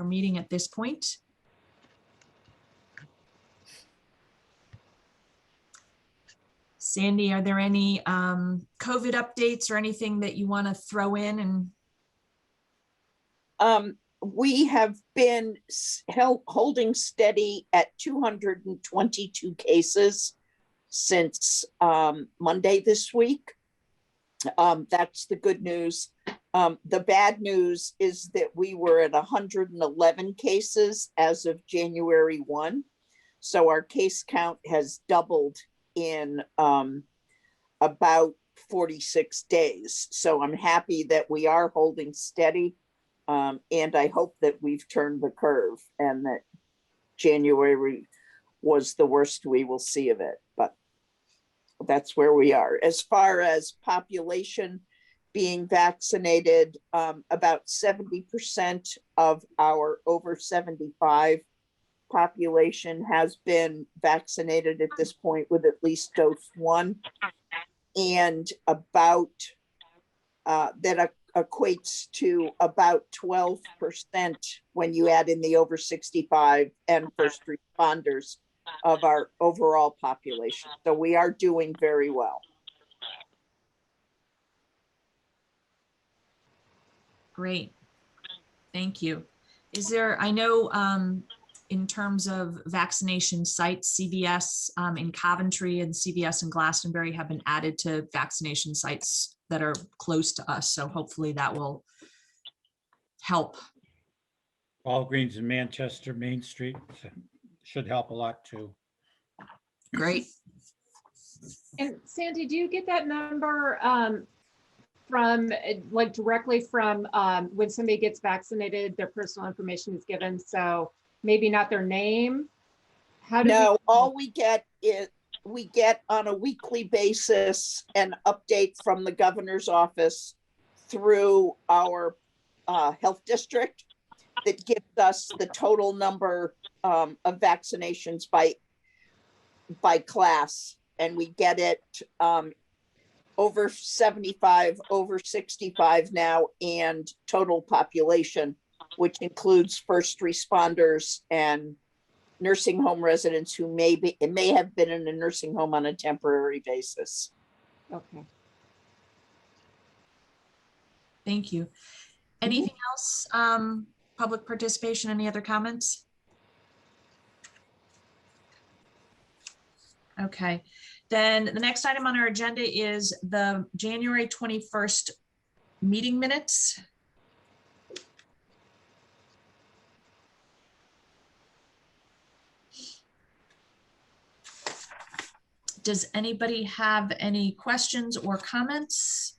meeting at this point. Sandy, are there any COVID updates or anything that you want to throw in? And we have been holding steady at 222 cases since Monday this week. That's the good news. The bad news is that we were at 111 cases as of January 1. So our case count has doubled in about 46 days. So I'm happy that we are holding steady. And I hope that we've turned the curve and that January was the worst we will see of it. But that's where we are. As far as population being vaccinated, about 70% of our over 75 population has been vaccinated at this point with at least dose 1. And about that equates to about 12% when you add in the over 65 and first responders of our overall population. So we are doing very well. Great. Thank you. Is there, I know in terms of vaccination sites, CVS in Coventry and CVS in Glastonbury have been added to vaccination sites that are close to us. So hopefully that will help. Walgreens in Manchester, Main Street should help a lot too. Great. And Sandy, do you get that number from like directly from when somebody gets vaccinated, their personal information is given? So maybe not their name. How do no, all we get is we get on a weekly basis an update from the governor's office through our health district that gives us the total number of vaccinations by class, and we get it over 75, over 65 now, and total population, which includes first responders and nursing home residents who may have been in a nursing home on a temporary basis. Okay. Thank you. Anything else? Public participation, any other comments? Okay, then the next item on our agenda is the January 21st meeting minutes. Does anybody have any questions or comments?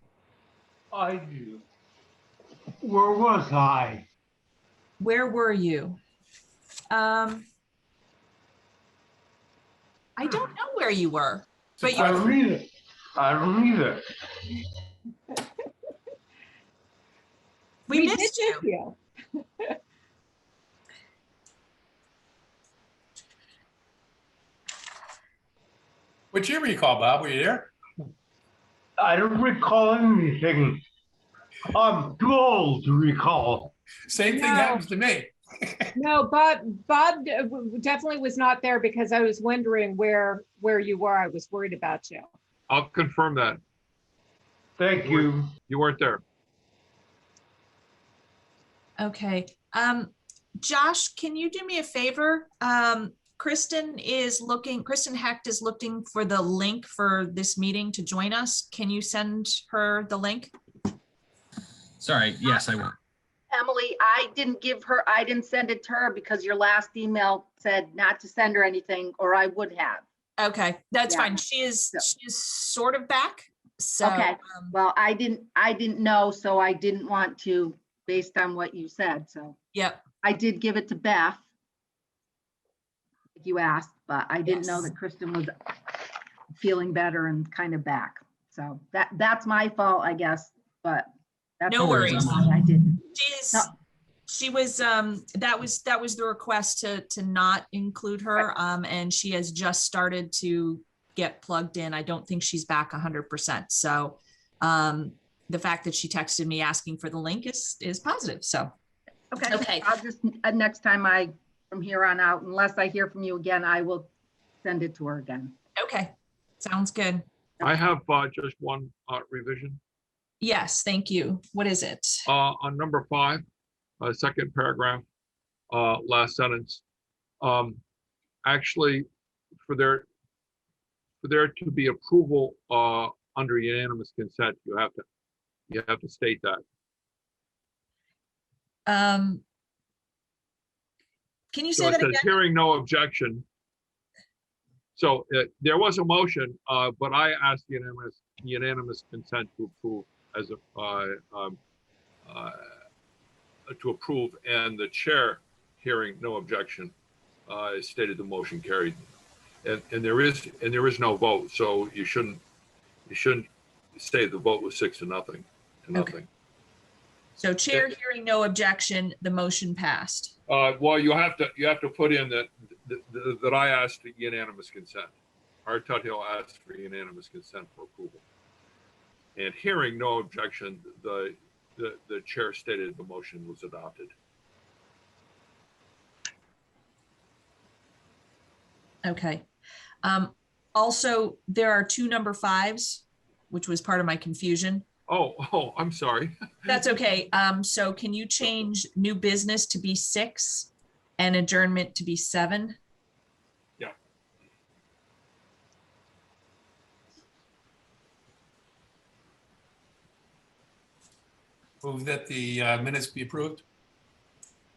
I do. Where was I? Where were you? I don't know where you were, but you. I don't either. I don't either. We missed you. What year recall, Bob? Were you there? I don't recall anything. I'm too old to recall. Same thing happens to me. No, Bob definitely was not there because I was wondering where you were. I was worried about you. I'll confirm that. Thank you. You weren't there. Okay. Josh, can you do me a favor? Kristen Hecht is looking for the link for this meeting to join us. Can you send her the link? Sorry, yes, I will. Emily, I didn't send it to her because your last email said not to send her anything, or I would have. Okay, that's fine. She is sort of back. So okay. Well, I didn't know, so I didn't want to, based on what you said. So yep. I did give it to Beth. You asked, but I didn't know that Kristen was feeling better and kind of back. So that's my fault, I guess, but that's no worries. I didn't. She was that was the request to not include her, and she has just started to get plugged in. I don't think she's back 100%. So the fact that she texted me asking for the link is positive. So Okay. Okay. I'll just, next time from here on out, unless I hear from you again, I will send it to her again. Okay, sounds good. I have just one revision. Yes, thank you. What is it? On number 5, second paragraph, last sentence. Actually, for there to be approval under unanimous consent, you have to state that. Can you So say it that says again? hearing no objection. So there was a motion, but I asked unanimous consent to approve as to approve, and the chair, hearing no objection, stated the motion carried. And there is no vote, so you shouldn't say the vote was 6-0 to nothing. So chair hearing no objection, the motion passed. Well, you have to put in that I asked unanimous consent. Art Tuthill asked for unanimous consent for approval. And hearing no objection, the chair stated the motion was adopted. Okay. Also, there are 2 number 5s, which was part of my confusion. Oh, I'm sorry. That's okay. So can you change new business to be 6 and adjournment to be 7? Yeah. Move that the minutes be approved.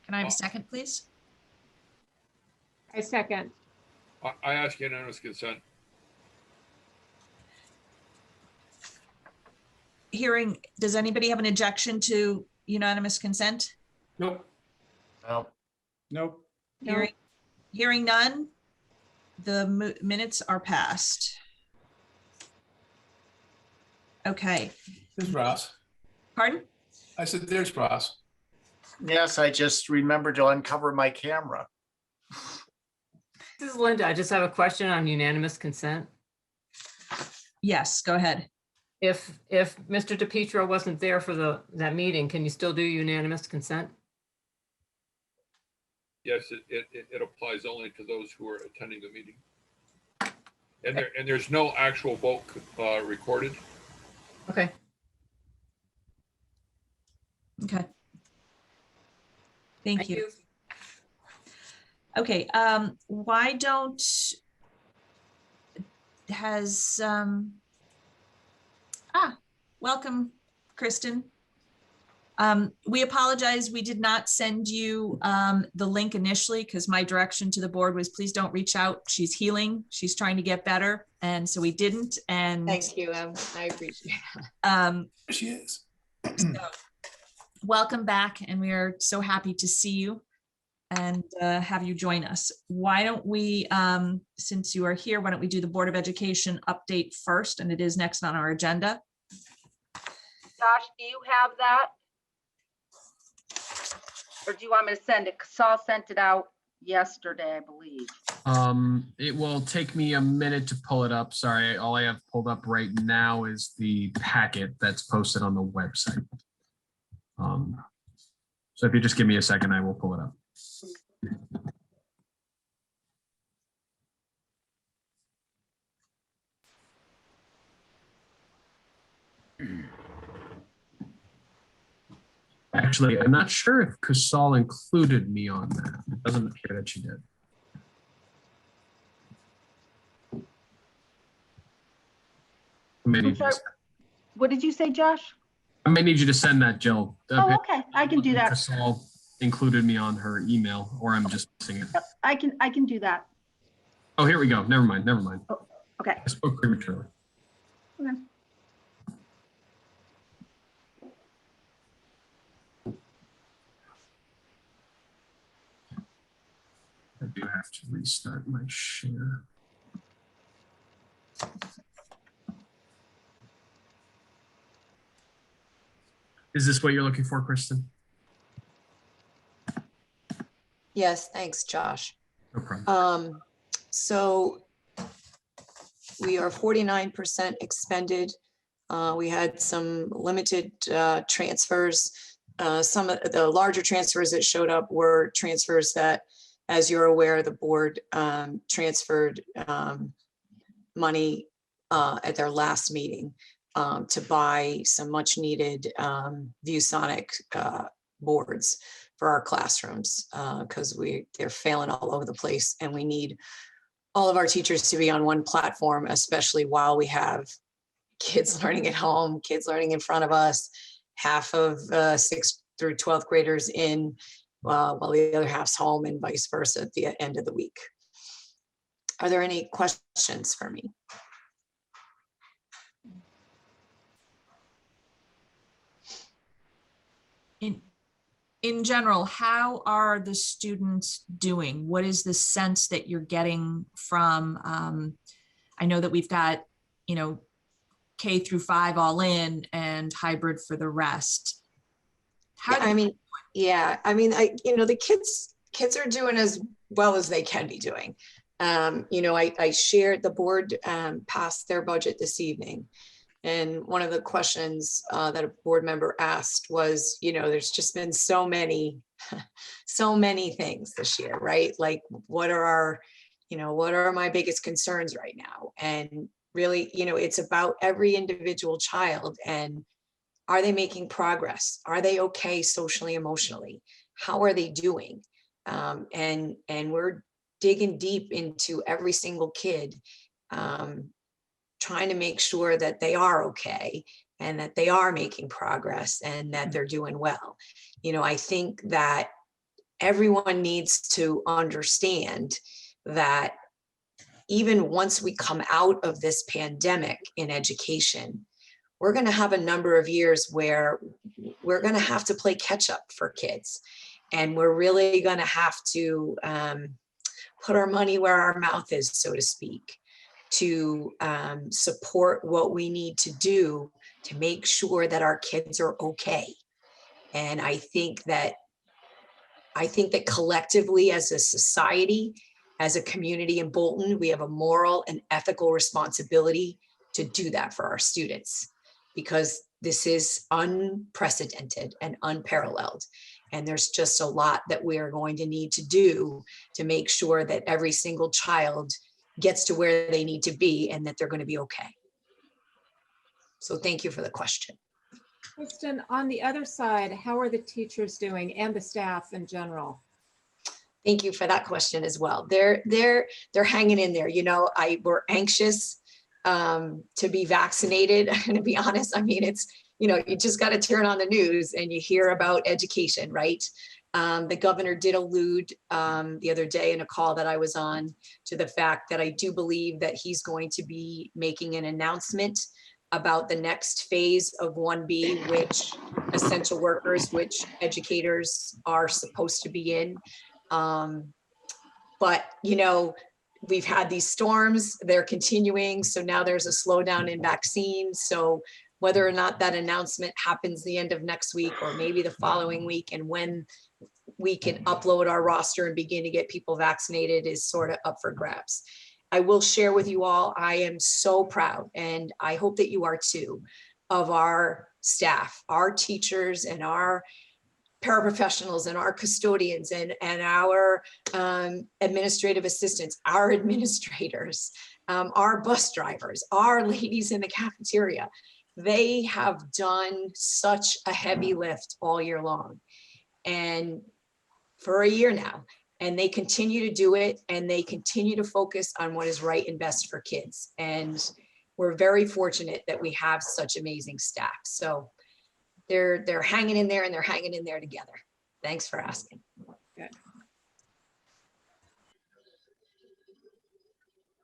Can I have a second, please? I second. I ask unanimous consent. Hearing, does anybody have an objection to unanimous consent? Nope. Nope. No. Hearing none, the minutes are passed. Okay, There's Ross. pardon? I said, there's Ross. Yes, I just remembered to uncover my camera. This is Linda. I just have a question on unanimous consent. Yes, go ahead. If Mr. DePietro wasn't there for that meeting, can you still do unanimous consent? Yes, it applies only to those who are attending the meeting. And there's no actual vote recorded. Okay. Okay. Thank you. Okay, why don't, welcome, Kristen. We apologize, we did not send you the link initially because my direction to the board was please don't reach out. She's healing, she's trying to get better. And so we didn't, and Thank you. I appreciate it. She is. so, welcome back, and we are so happy to see you and have you join us. Why don't we, since you are here, why don't we do the Board of Education update first, and it is next on our agenda. Josh, do you have that? Or do you want me to send it? Saul sent it out yesterday, I believe. It will take me a minute to pull it up. Sorry, all I have pulled up right now is the packet that's posted on the website. So if you just give me a second, I will pull it up. Actually, I'm not sure if Casal included me on that. It doesn't appear that she did. I may need you to- What did you say, Josh? I may need you to send that, Jill. Oh, okay, I can do that. Casal included me on her email, or I'm just missing it. I can do that. Oh, here we go. Never mind. Okay. I spoke prematurely. Okay. I do have to restart my share. Is this what you're looking for, Kristen? Yes, thanks, Josh. No problem. So we are 49% expended. We had some limited transfers some of the larger transfers that showed up were transfers that, as you're aware, the board transferred money at their last meeting to buy some much needed ViewSonic boards for our classrooms because they're failing all over the place, and we need all of our teachers to be on one platform, especially while we have kids learning at home, kids learning in front of us, half of 6th through 12th graders in while the other half's home, and vice versa at the end of the week. Are there any questions for me? In general, how are the students doing? What is the sense that you're getting from, I know that we've got, K through 5 all in and hybrid for the rest. The kids are doing as well as they can be doing. I shared, the board passed their budget this evening. And one of the questions that a board member asked was, there's just been so many things this year, right? Like, what are my biggest concerns right now? And really, it's about every individual child, and are they making progress? Are they okay socially, emotionally? How are they doing? And we're digging deep into every single kid, trying to make sure that they are okay and that they are making progress and that they're doing well. I think that everyone needs to understand that even once we come out of this pandemic in education, we're going to have a number of years where we're going to have to play catch up for kids. And we're really going to have to put our money where our mouth is, so to speak, to support what we need to do to make sure that our kids are okay. And I think that collectively as a society, as a community in Bolton, we have a moral and ethical responsibility to do that for our students, because this is unprecedented and unparalleled. And there's just a lot that we are going to need to do to make sure that every single child gets to where they need to be and that they're going to be okay. So thank you for the question. Kristen, on the other side, how are the teachers doing and the staff in general? Thank you for that question as well. They're hanging in there. We're anxious to be vaccinated. And to be honest, it's, you just got to turn on the news and you hear about education, right? The governor did allude the other day in a call that I was on to the fact that I do believe that he's going to be making an announcement about the next phase of 1B, which essential workers, which educators are supposed to be in. But, we've had these storms, they're continuing. So now there's a slowdown in vaccines. So whether or not that announcement happens the end of next week or maybe the following week, and when we can upload our roster and begin to get people vaccinated is sort of up for grabs. I will share with you all, I am so proud, and I hope that you are too, of our staff, our teachers and our paraprofessionals and our custodians and our administrative assistants, our administrators, our bus drivers, our ladies in the cafeteria. They have done such a heavy lift all year long and for a year now, and they continue to do it, and they continue to focus on what is right and best for kids. And we're very fortunate that we have such amazing staff. So they're hanging in there, and they're hanging in there together. Thanks for asking. Good.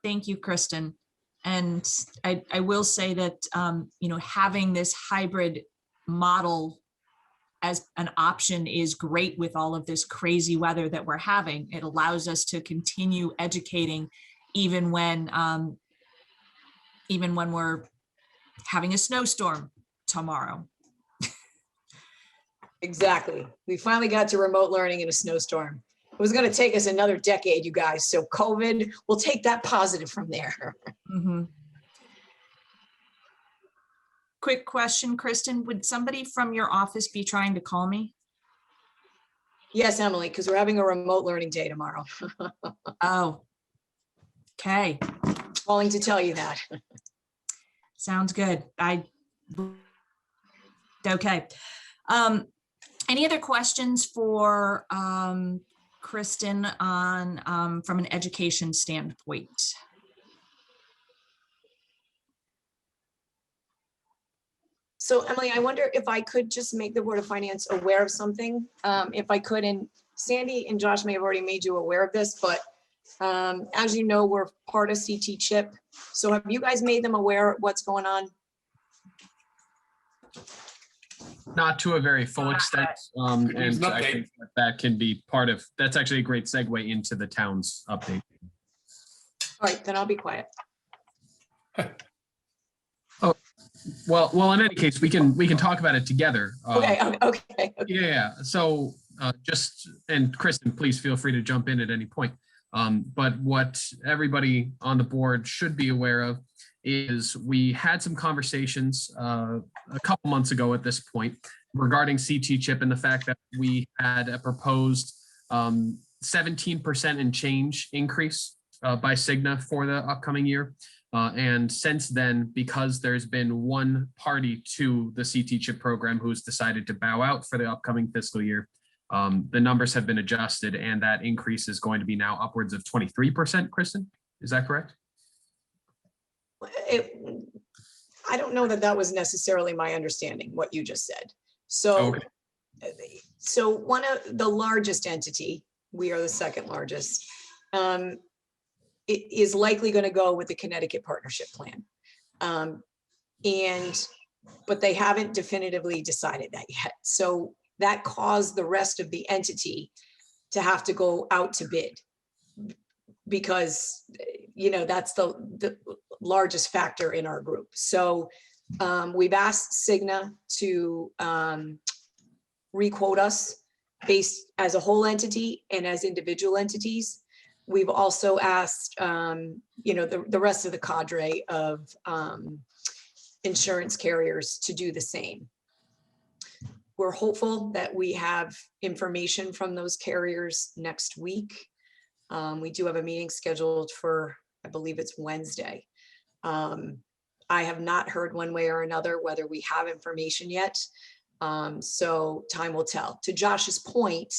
Thank you, Kristen. And I will say that, having this hybrid model as an option is great with all of this crazy weather that we're having. It allows us to continue educating even when we're having a snowstorm tomorrow. Exactly. We finally got to remote learning in a snowstorm. It was going to take us another decade, you guys. So COVID, we'll take that positive from there. Mm-hmm. quick question, Kristen, would somebody from your office be trying to call me? Yes, Emily, because we're having a remote learning day tomorrow. Oh, okay, Calling to tell you that. sounds good. Okay. Any other questions for Kristen on from an education standpoint? So Emily, I wonder if I could just make the Board of Finance aware of something, if I could, and Sandy and Josh may have already made you aware of this, but as you know, we're part of CT CHIP. So have you guys made them aware of what's going on? Not to a very full extent. Could use And an I update. think that can be part of, that's actually a great segue into the town's update. All right, then I'll be quiet. Well, in any case, we can talk about it together. Okay. Yeah, so just, and Kristen, please feel free to jump in at any point. But what everybody on the board should be aware of is we had some conversations a couple months ago at this point regarding CT CHIP and the fact that we had a proposed 17% and change increase by Cigna for the upcoming year. And since then, because there's been one party to the CT CHIP program who's decided to bow out for the upcoming fiscal year, the numbers have been adjusted and that increase is going to be now upwards of 23%, Kristen, is that correct? I don't know that that was necessarily my understanding, what you just said. So, so one of the largest entity, we are the second largest, it is likely going to go with the Connecticut Partnership Plan. But they haven't definitively decided that yet. So that caused the rest of the entity to have to go out to bid because, you know, that's the largest factor in our group. So we've asked Cigna to requote us based as a whole entity and as individual entities. We've also asked, you know, the rest of the cadre of insurance carriers to do the same. We're hopeful that we have information from those carriers next week. We do have a meeting scheduled for, I believe it's Wednesday. I have not heard one way or another whether we have information yet. So time will tell. To Josh's point,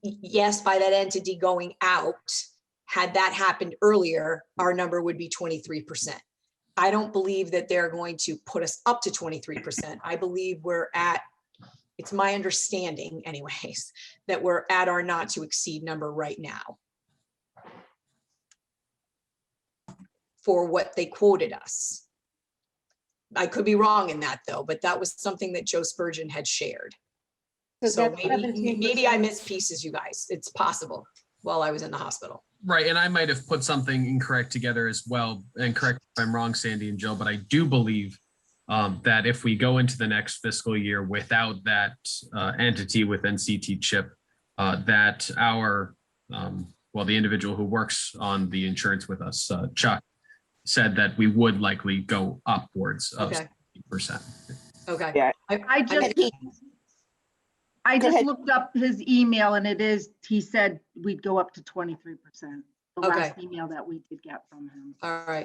yes, by that entity going out, had that happened earlier, our number would be 23%. I don't believe that they're going to put us up to 23%. I believe we're at, it's my understanding anyways, that we're at our not to exceed number right now for what they quoted us. I could be wrong in that though, but that was something that Joe Spurgeon had shared. So maybe I missed pieces, you guys. It's possible while I was in the hospital. Right, and I might have put something incorrect together as well, and correct if I'm wrong, Sandy and Jill, but I do believe that if we go into the next fiscal year without that entity within CT CHIP, that our, well, the individual who works on the insurance with us, Chuck, said that we would likely go upwards of 60%. Okay. Yeah. I just looked up his email and it is, he said we'd go up to 23%. The last email that we did get from him. All right.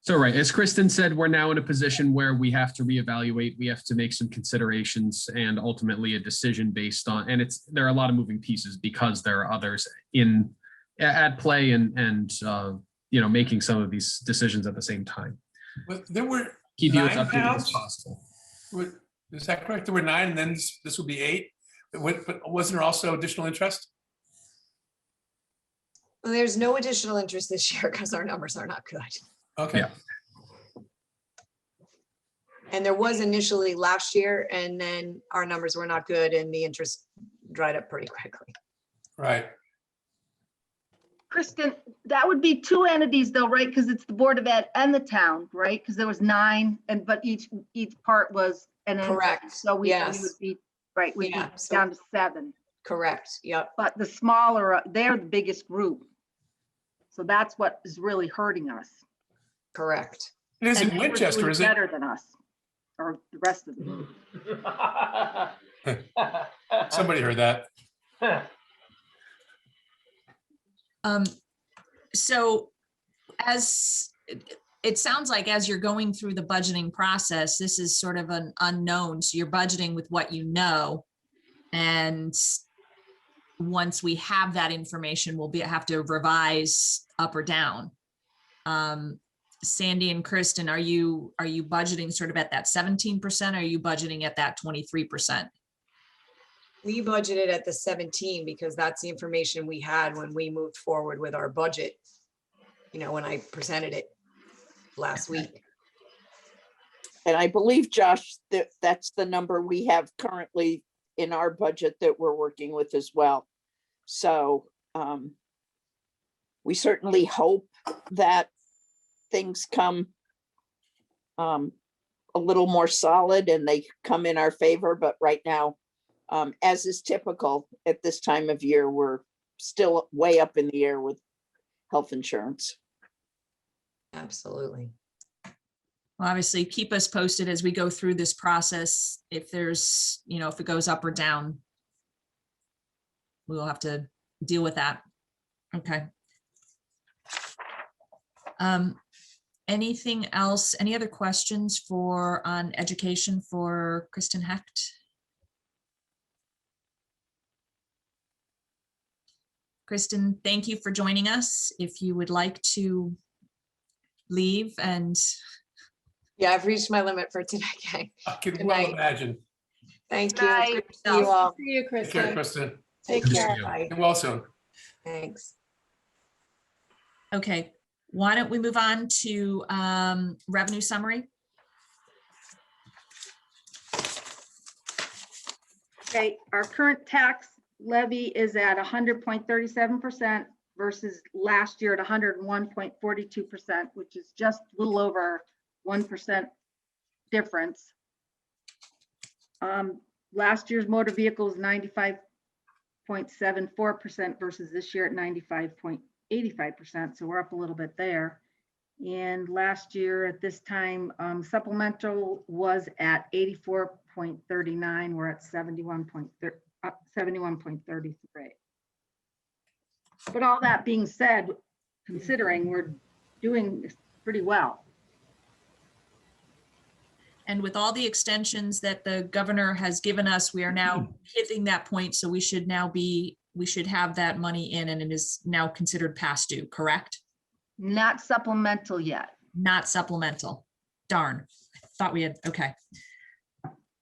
So right, as Kristen said, we're now in a position where we have to reevaluate, we have to make some considerations and ultimately a decision based on, and there are a lot of moving pieces because there are others at play and you know, making some of these decisions at the same time. But there were Keep you as 9 updated pounds? as possible. Is that correct? There were 9 and then this would be 8. But wasn't there also additional interest? Well, there's no additional interest this year because our numbers are not good. Okay. Yeah. And there was initially last year and then our numbers were not good and the interest dried up pretty quickly. Right. Kristen, that would be 2 entities though, right? Because it's the Board of Ed and the town, right? Because there was 9 but each part was an entity. Correct. So we would be, right, we'd be down to 7. Correct. Yep. But the smaller, they're the biggest group. So that's what is really hurting us. Correct. It is And in they were Winchester, doing is it? better than us. or the rest of the meeting. Somebody heard that. So as it sounds like as you're going through the budgeting process, this is sort of an unknown. So you're budgeting with what you know. And once we have that information, we'll have to revise up or down. Sandy and Kristen, are you budgeting sort of at that 17%? Or are you budgeting at that 23%? We budgeted at the 17 because that's the information we had when we moved forward with our budget. You know, when I presented it last week. And I believe, Josh, that's the number we have currently in our budget that we're working with as well. So we certainly hope that things come a little more solid and they come in our favor. But right now, as is typical at this time of year, we're still way up in the air with health insurance. Absolutely. Well, obviously keep us posted as we go through this process. If there's, you know, if it goes up or down, we'll have to deal with that. Okay. Anything else? Any other questions on education for Kristen Hecht? Kristen, thank you for joining us. If you would like to leave and. Yeah, I've reached my limit for today. gang. I can Good well night. imagine. Thank you. Night. Good to see you all. See you, Take care, Kristen. Kristen. Take Good to see care. you. Bye. Get well soon. Thanks. Okay, why don't we move on to revenue summary? Okay, our current tax levy is at 100.37% versus last year at 101.42%, which is just a little over 1% difference. Last year's motor vehicles 95.74% versus this year at 95.85%. So we're up a little bit there. And last year at this time, supplemental was at 84.39. We're at 71.33. But all that being said, considering we're doing pretty well. And with all the extensions that the governor has given us, we are now hitting that point. So we should have that money in, and it is now considered past due, correct? Not supplemental yet. Not supplemental. Darn. I thought we had, okay.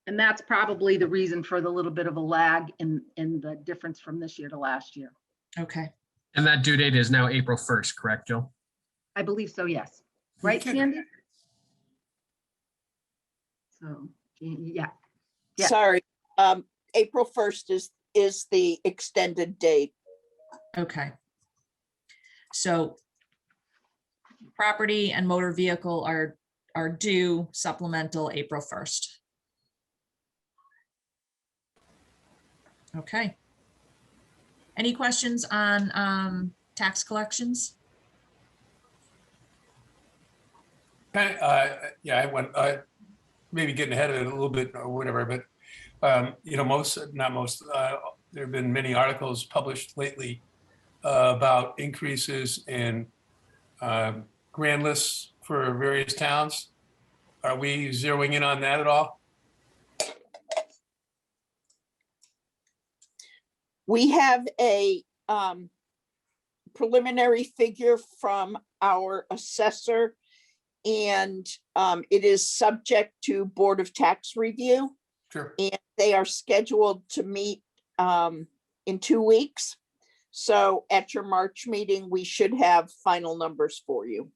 And that's probably the reason for the little bit of a lag in the difference from this year to last year. Okay. And that due date is now April 1st, correct, Jill? I believe so, yes. Right, Okay. Sandy? So, yeah. Yeah. Sorry, April 1st is the extended date. Okay. So property and motor vehicle are due supplemental April 1st. Okay. Any questions on tax collections? Yeah, I went, maybe getting ahead of it a little bit or whatever, but, you know, there have been many articles published lately about increases in grand lists for various towns. Are we zeroing in on that at all? We have a preliminary figure from our assessor, and it is subject to Board of Tax Review. Sure. And they are scheduled to meet in 2 weeks. So at your March meeting, we should have final numbers for you.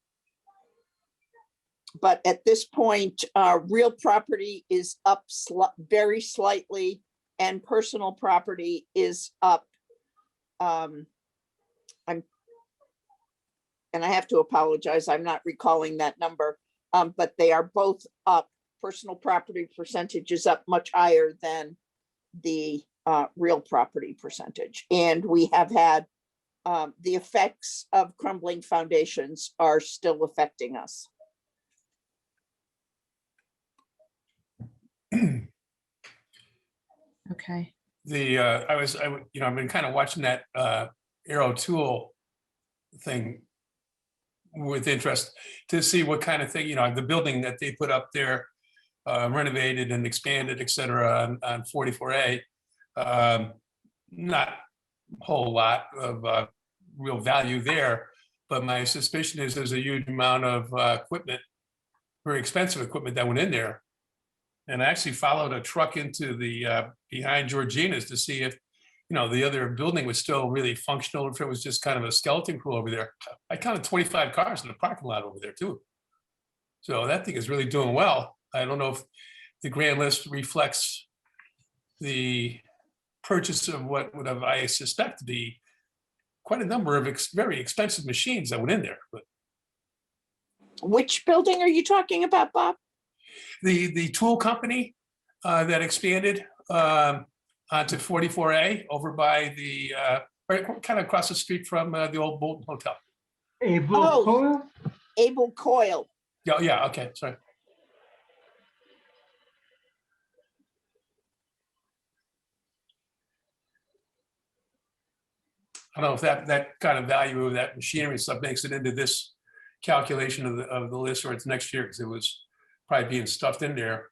But at this point, real property is up very slightly, and personal property is up. And I have to apologize, I'm not recalling that number, but they are both up. Personal property percentage is up much higher than the real property percentage. And we have had the effects of crumbling foundations are still affecting us. Okay. I've been kind of watching that Aero Tool thing with interest to see what kind of thing, the building that they put up there, renovated and expanded, et cetera, on 44A. Not a whole lot of real value there, but my suspicion is there's a huge amount of equipment, very expensive equipment that went in there. And I actually followed a truck into the behind Georgina's to see if, the other building was still really functional, or if it was just kind of a skeleton crew over there. I counted 25 cars in the parking lot over there too. So that thing is really doing well. I don't know if the grand list reflects the purchase of what would have, I suspect, to be quite a number of very expensive machines that went in there. But Which building are you talking about, Bob? the tool company that expanded onto 44A over by the right kind of across the street from the old Bolton Hotel. Oh, Able Coil. Yeah, okay, sorry. I don't know if that kind of value of that machinery stuff makes it into this calculation of the list, or it's next year, because it was probably being stuffed in there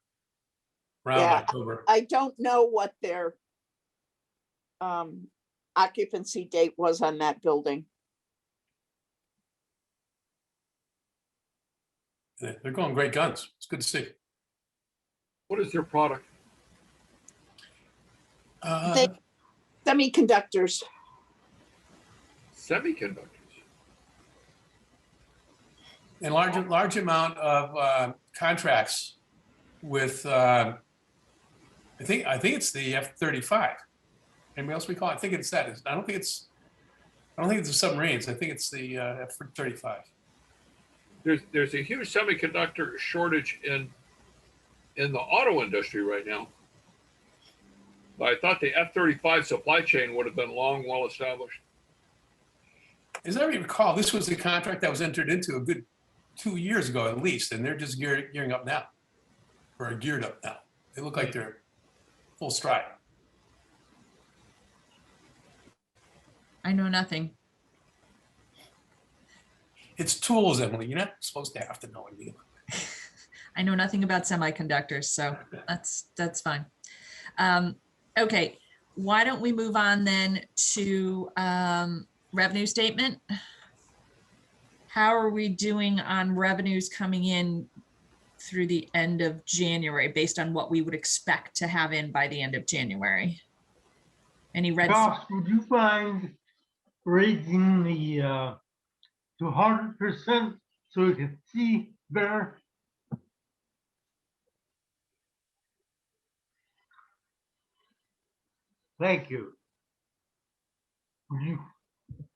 around Yeah, October. I don't know what their occupancy date was on that building. They're going great guns. It's good to see. What is their product? They semiconductors. Semiconductors. And large amount of contracts with I think it's the F-35. Anybody else recall? I think it's that. I don't think it's the submarines. I think it's the F-35. There's a huge semiconductor shortage in the auto industry right now. But I thought the F-35 supply chain would have been long well established. As I recall, this was a contract that was entered into a good 2 years ago at least, and they're just gearing up now, or geared up now. They look like they're full stride. I know nothing. It's tools, Emily. You're not supposed to have to know anything. I know nothing about semiconductors, so that's fine. Okay, why don't we move on then to revenue statement? How are we doing on revenues coming in through the end of January based on what we would expect to have in by the end of January? Any red? Josh, would you find raising the to 100% so we can see better? Thank you.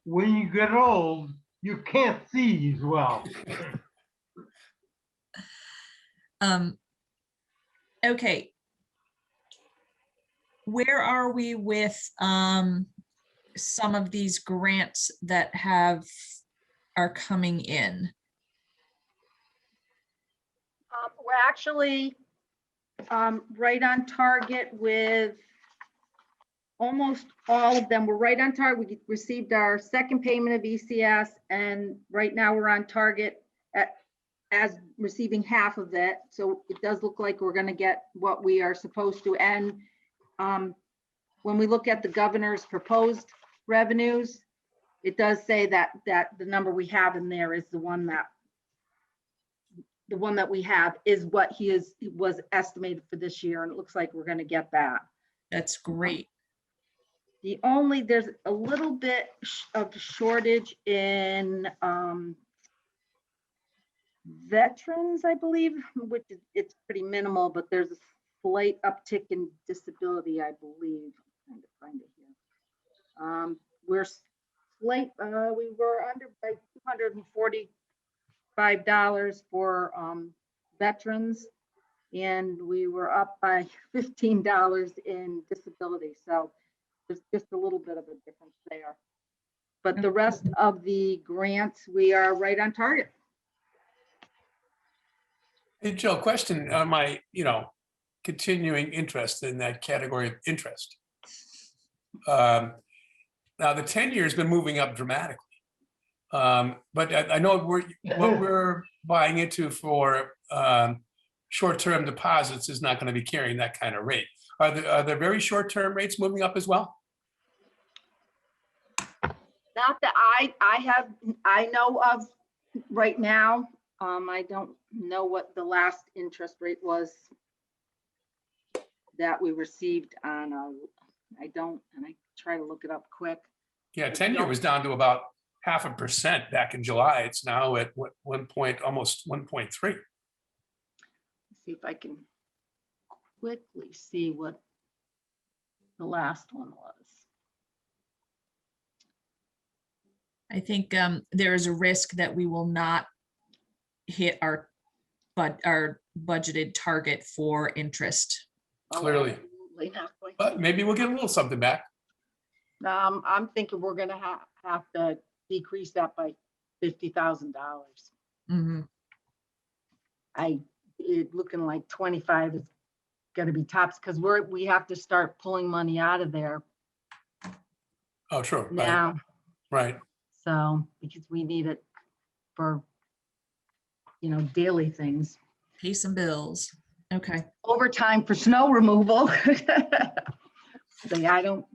When you get old, you can't see as well. Okay. Where are we with some of these grants that are coming in? We're actually right on target with almost all of them. We're right on target. We received our second payment of ECS, and right now we're on target as receiving half of it. So it does look like we're going to get what we are supposed to. And when we look at the governor's proposed revenues, it does say that the number we have in there is the one that we have is what was estimated for this year, and it looks like we're going to get that. That's great. There's a little bit of shortage in veterans, I believe, which it's pretty minimal, but there's a slight uptick in disability, I believe. I'm trying to find it here. We were under by $245 for veterans, and we were up by $15 in disability. So there's just a little bit of a difference there. But the rest of the grants, we are right on target. Hey, Joe, question on my, continuing interest in that category of interest. Now, the 10-year has been moving up dramatically. But I know what we're buying into for short-term deposits is not going to be carrying that kind of rate. Are there very short-term rates moving up as well? Not that I know of right now. I don't know what the last interest rate was that we received on, I don't, and I try to look it up quick. Yeah, 10-year was down to about 0.5% back in July. It's now at what, almost 1.3. See if I can quickly see what the last one was. I think there is a risk that we will not hit our budgeted target for interest. Clearly. Absolutely not going But maybe we'll get a little something back. I'm thinking we're gonna have to decrease that by $50,000. Mhm. It looking like 25 is gonna be tops, because we have to start pulling money out of there Oh, true. Right. now. Right. So, because we need it for, daily things. Pay some bills. Okay. Overtime for snow removal. So yeah, I don't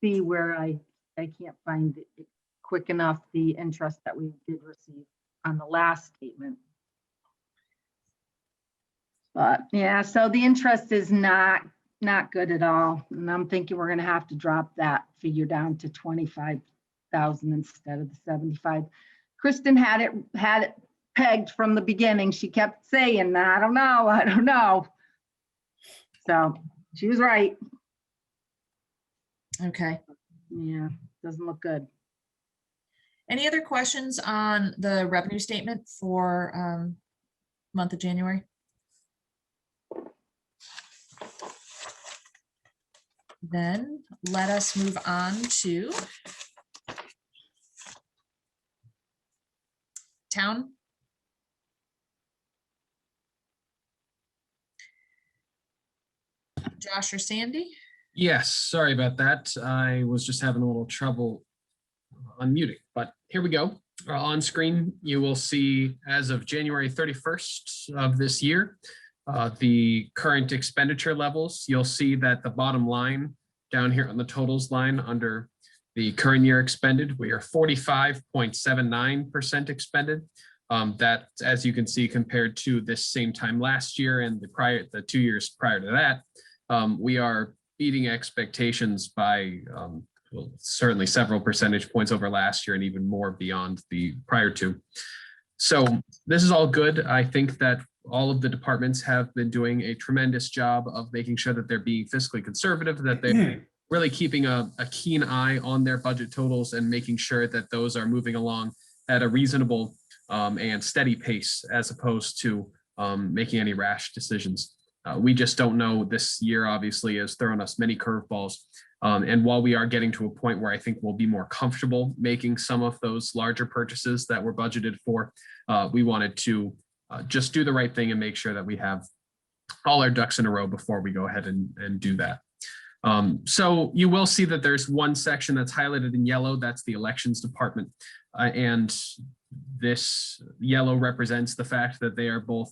see where I can't find it quick enough, the interest that we did receive on the last statement. But yeah, so the interest is not good at all. And I'm thinking we're gonna have to drop that figure down to 25,000 instead of the 75. Kristen had it pegged from the beginning. She kept saying, I don't know. So she was right. Okay. Yeah, doesn't look good. Any other questions on the revenue statement for month of January? Then let us move on to town. Josh or Sandy? Yes, sorry about that. I was just having a little trouble unmuting, but here we go. On screen, you will see as of January 31st of this year, the current expenditure levels. You'll see that the bottom line down here on the totals line under the current year expended, we are 45.79% expended. That, as you can see, compared to this same time last year and the 2 years prior to that, we are beating expectations by well, certainly several percentage points over last year and even more beyond the prior two. So this is all good. I think that all of the departments have been doing a tremendous job of making sure that they're being fiscally conservative, that they're really keeping a keen eye on their budget totals and making sure that those are moving along at a reasonable and steady pace, as opposed to making any rash decisions. We just don't know. This year obviously has thrown us many curveballs. And while we are getting to a point where I think we'll be more comfortable making some of those larger purchases that were budgeted for, we wanted to just do the right thing and make sure that we have all our ducks in a row before we go ahead and do that. So you will see that there's one section that's highlighted in yellow. That's the elections department. And this yellow represents the fact that they are both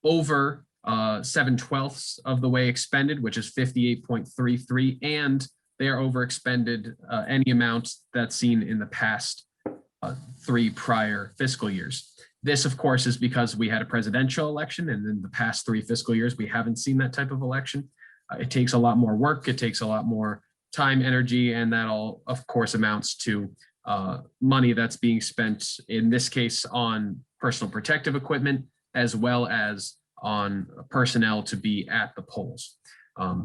over 7/12 of the way expended, which is 58.33, and they are over expended any amount that's seen in the past 3 prior fiscal years. This, of course, is because we had a presidential election, and in the past 3 fiscal years, we haven't seen that type of election. It takes a lot more work. It takes a lot more time, energy, and that all, of course, amounts to money that's being spent, in this case, on personal protective equipment, as well as on personnel to be at the polls.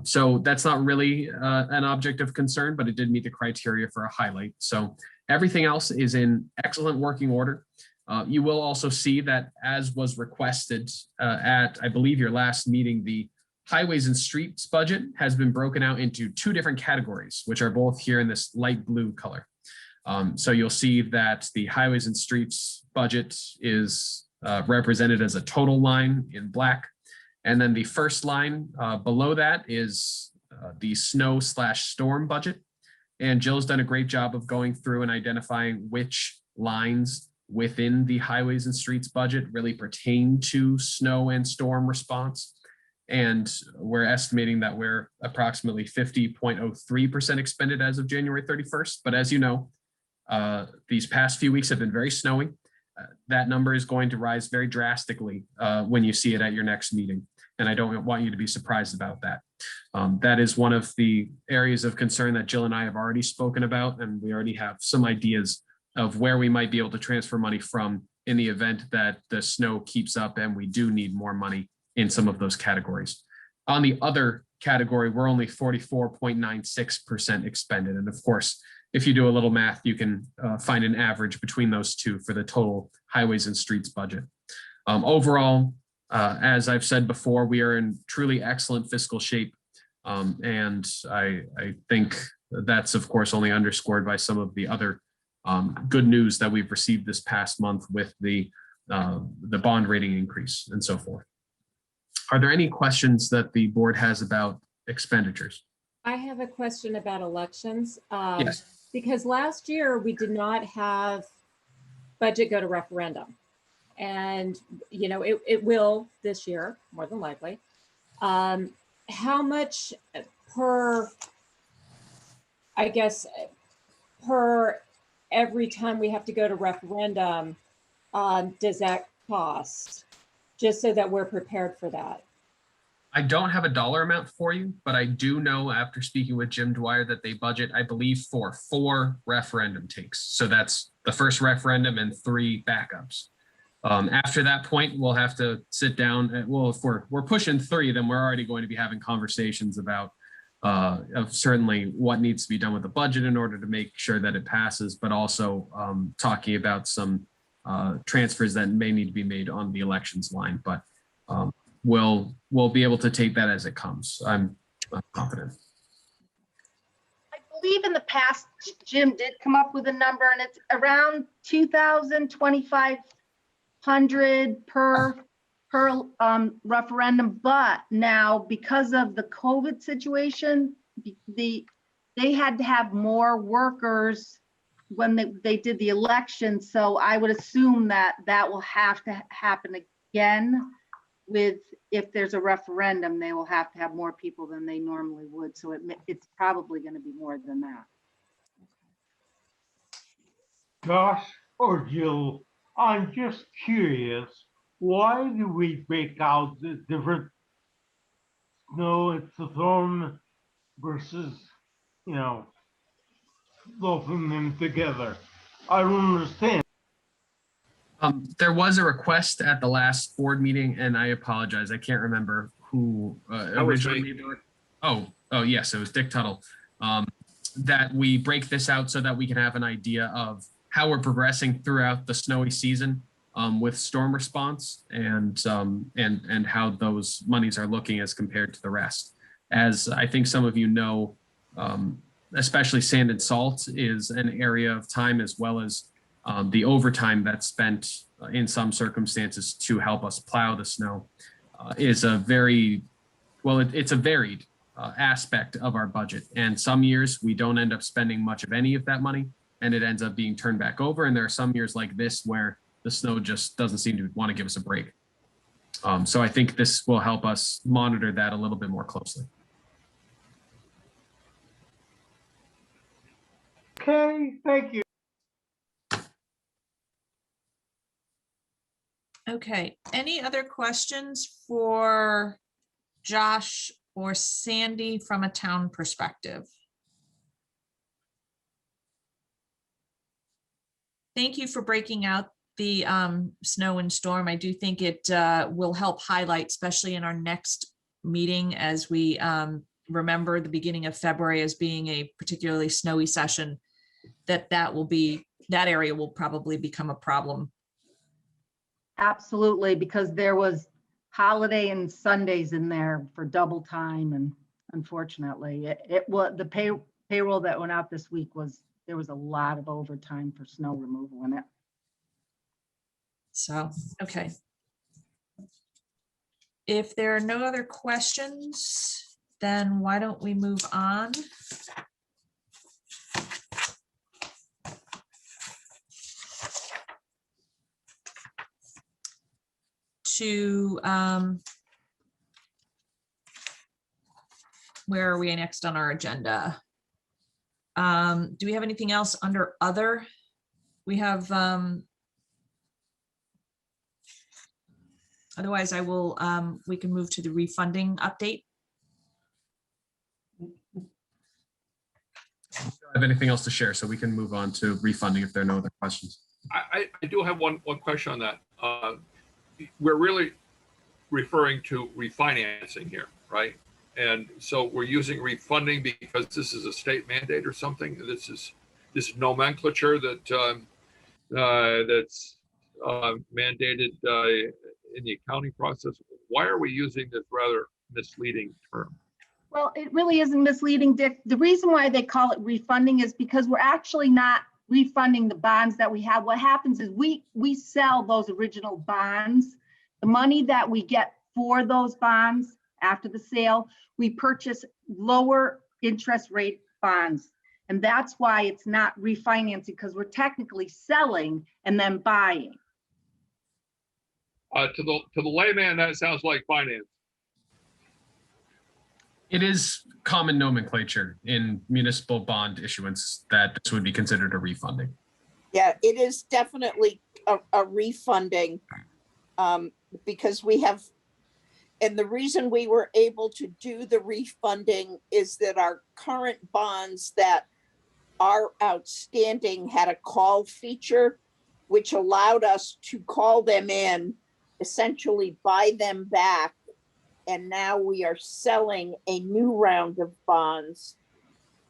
So that's not really an object of concern, but it did meet the criteria for a highlight. So everything else is in excellent working order. You will also see that, as was requested at, I believe, your last meeting, the highways and streets budget has been broken out into 2 different categories, which are both here in this light blue color. So you'll see that the highways and streets budget is represented as a total line in black, And then the first line below that is the snow/storm budget. And Jill's done a great job of going through and identifying which lines within the highways and streets budget really pertain to snow and storm response. And we're estimating that we're approximately 50.03% expended as of January 31st. But as you know, these past few weeks have been very snowy. That number is going to rise very drastically when you see it at your next meeting. And I don't want you to be surprised about that. That is one of the areas of concern that Jill and I have already spoken about, and we already have some ideas of where we might be able to transfer money from in the event that the snow keeps up and we do need more money in some of those categories. On the other category, we're only 44.96% expended. And of course, if you do a little math, you can find an average between those two for the total highways and streets budget. Overall, as I've said before, we are in truly excellent fiscal shape. And I think that's, of course, only underscored by some of the other good news that we've received this past month with the bond rating increase and so forth. Are there any questions that the board has about expenditures? I have a question about elections. Yes. Because last year we did not have budget go to referendum. And, you know, it will this year, more than likely. How much per, I guess, per every time we have to go to referendum, does that cost? Just so that we're prepared for that. I don't have a dollar amount for you, but I do know after speaking with Jim Dwyer that they budget, I believe, for 4 referendum takes. So that's the first referendum and 3 backups. After that point, we'll have to sit down. Well, if we're pushing 3, then we're already going to be having conversations about of certainly what needs to be done with the budget in order to make sure that it passes, but also talking about some transfers that may need to be made on the elections line. But we'll be able to take that as it comes. I'm confident. I believe in the past, Jim did come up with a number, and it's around 2,000, 2,500 per referendum. But now, because of the COVID situation, they had to have more workers when they did the election. So I would assume that will have to happen again. If there's a referendum, they will have to have more people than they normally would. So it's probably going to be more than that. Josh or Jill, I'm just curious, why do we break out the different snow and storm versus, you know, lumping them together? I don't understand. There was a request at the last board meeting, and I apologize, I can't remember who originally made the. Oh, yes, it was Dick Tuttle. That we break this out so that we can have an idea of how we're progressing throughout the snowy season with storm response and how those monies are looking as compared to the rest. As I think some of you know, especially sand and salt is an area of time, as well as the overtime that's spent in some circumstances to help us plow the snow is a very, well, it's a varied aspect of our budget. And some years we don't end up spending much of any of that money, and it ends up being turned back over. And there are some years like this where the snow just doesn't seem to want to give us a break. So I think this will help us monitor that a little bit more closely. Okay, thank you. Okay, any other questions for Josh or Sandy from a town perspective? Thank you for breaking out the snow and storm. I do think it will help highlight, especially in our next meeting, as we remember the beginning of February as being a particularly snowy session, that area will probably become a problem. Absolutely, because there was holiday and Sundays in there for double time, and unfortunately, it was the payroll that went out this week there was a lot of overtime for snow removal in it. So, okay. If there are no other questions, then why don't we move on? To, where are we next on our agenda? Do we have anything else under other? We have, otherwise I will, we can move to the refunding update. I don't have anything else to share, so we can move on to refunding if there are no other questions. I do have one question on that. We're really referring to refinancing here, right? And so we're using refunding because this is a state mandate or something. This is nomenclature that that's mandated in the accounting process. Why are we using this rather misleading term? Well, it really isn't misleading, Dick. The reason why they call it refunding is because we're actually not refunding the bonds that we have. What happens is we sell those original bonds. The money that we get for those bonds after the sale, we purchase lower interest rate bonds. And that's why it's not refinancing, because we're technically selling and then buying. To the layman, that sounds like finance. It is common nomenclature in municipal bond issuance that this would be considered a refunding. Yeah, it is definitely a refunding, because we have, and the reason we were able to do the refunding is that our current bonds that are outstanding had a call feature, which allowed us to call them in, essentially buy them back. And now we are selling a new round of bonds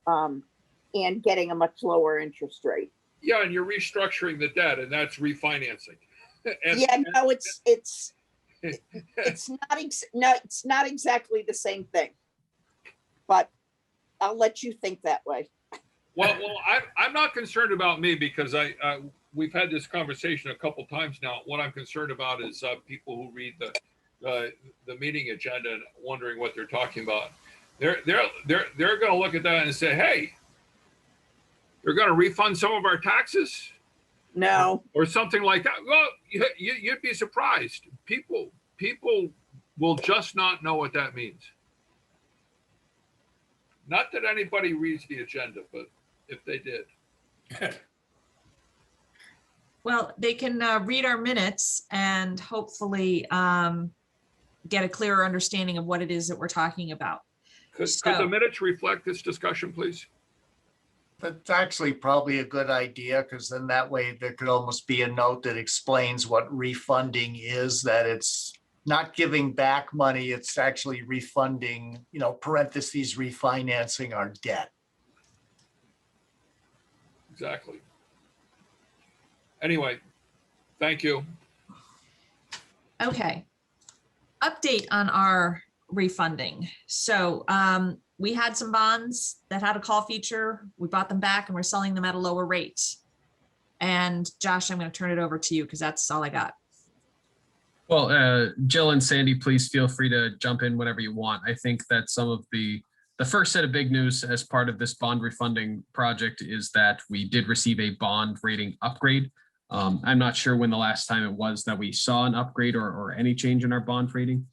and getting a much lower interest rate. Yeah, and you're restructuring the debt, and that's refinancing. No, it's not exactly the same thing, but I'll let you think that way. Well, I'm not concerned about me because we've had this conversation a couple times now. What I'm concerned about is people who read the meeting agenda and wondering what they're talking about. They're going to look at that and say, "Hey, they're going to refund some of our taxes." No, or something like that. Well, you'd be surprised. People will just not know what that means. Not that anybody reads the agenda, but if they did. Well, they can read our minutes and hopefully get a clearer understanding of what it is that we're talking about. Could the minutes reflect this discussion, please? That's actually probably a good idea, because then that way there could almost be a note that explains what refunding is, that it's not giving back money, it's actually refunding, parentheses, refinancing our debt. Exactly. Anyway, thank you. Okay. Update on our refunding. So we had some bonds that had a call feature. We bought them back and we're selling them at a lower rate. And Josh, I'm going to turn it over to you because that's all I got. Well, Jill and Sandy, please feel free to jump in whenever you want. I think that some of the first set of big news as part of this bond refunding project is that we did receive a bond rating upgrade. I'm not sure when the last time it was that we saw an upgrade or any change in our bond rating.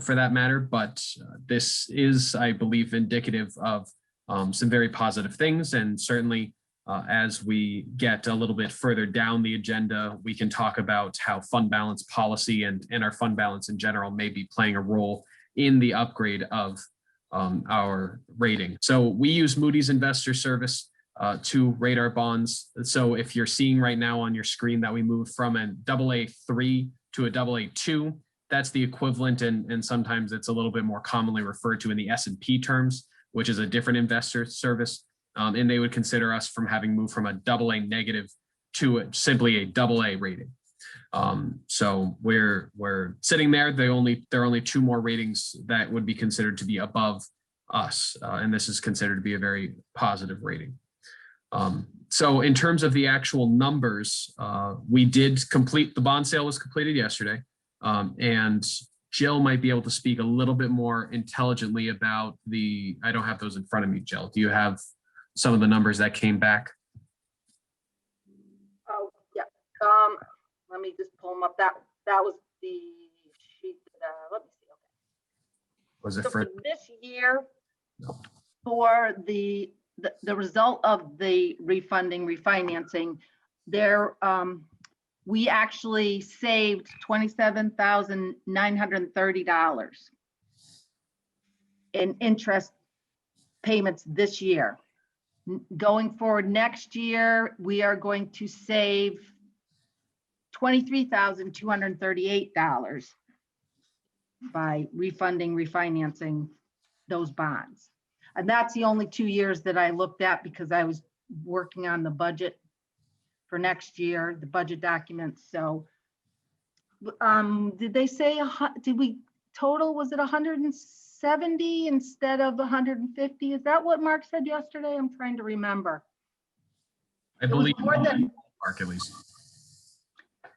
For that matter, but this is, I believe, indicative of some very positive things. And certainly as we get a little bit further down the agenda, we can talk about how fund balance policy and our fund balance in general may be playing a role in the upgrade of our rating. So we use Moody's Investor Service to rate our bonds. So if you're seeing right now on your screen that we moved from an AA3 to a AA2, that's the equivalent, and sometimes it's a little bit more commonly referred to in the S&P terms, which is a different investor service. And they would consider us from having moved from a AA negative to simply a AA rating. So we're sitting there. There are only two more ratings that would be considered to be above us, and this is considered to be a very positive rating. So in terms of the actual numbers, we did complete, the bond sale was completed yesterday. And Jill might be able to speak a little bit more intelligently about I don't have those in front of me, Jill. Do you have some of the numbers that came back? Oh, yeah. Let me just pull them up. That was the sheet. Let me see. Okay. Was it So for? for this year, No. for the result of the refinancing, there, we actually saved $27,930 in interest payments this year. Going forward next year, we are going to save $23,238 by refinancing those bonds. And that's the only 2 years that I looked at because I was working on the budget for next year, the budget documents. So did they say, did we total, was it 170 instead of 150? Is that what Mark said yesterday? I'm trying to remember. I It was believe more than, Mark, at least.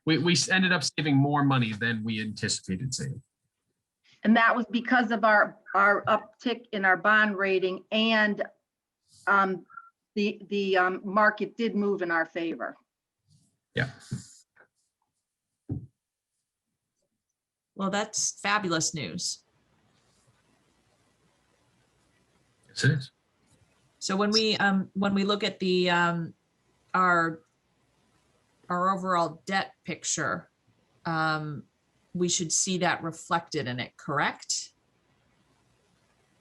We ended up saving more money than we anticipated saving. and that was because of our uptick in our bond rating, and the market did move in our favor. Yeah. Well, that's fabulous news. Yes, it is. So when we look at the our overall debt picture, we should see that reflected in it, correct?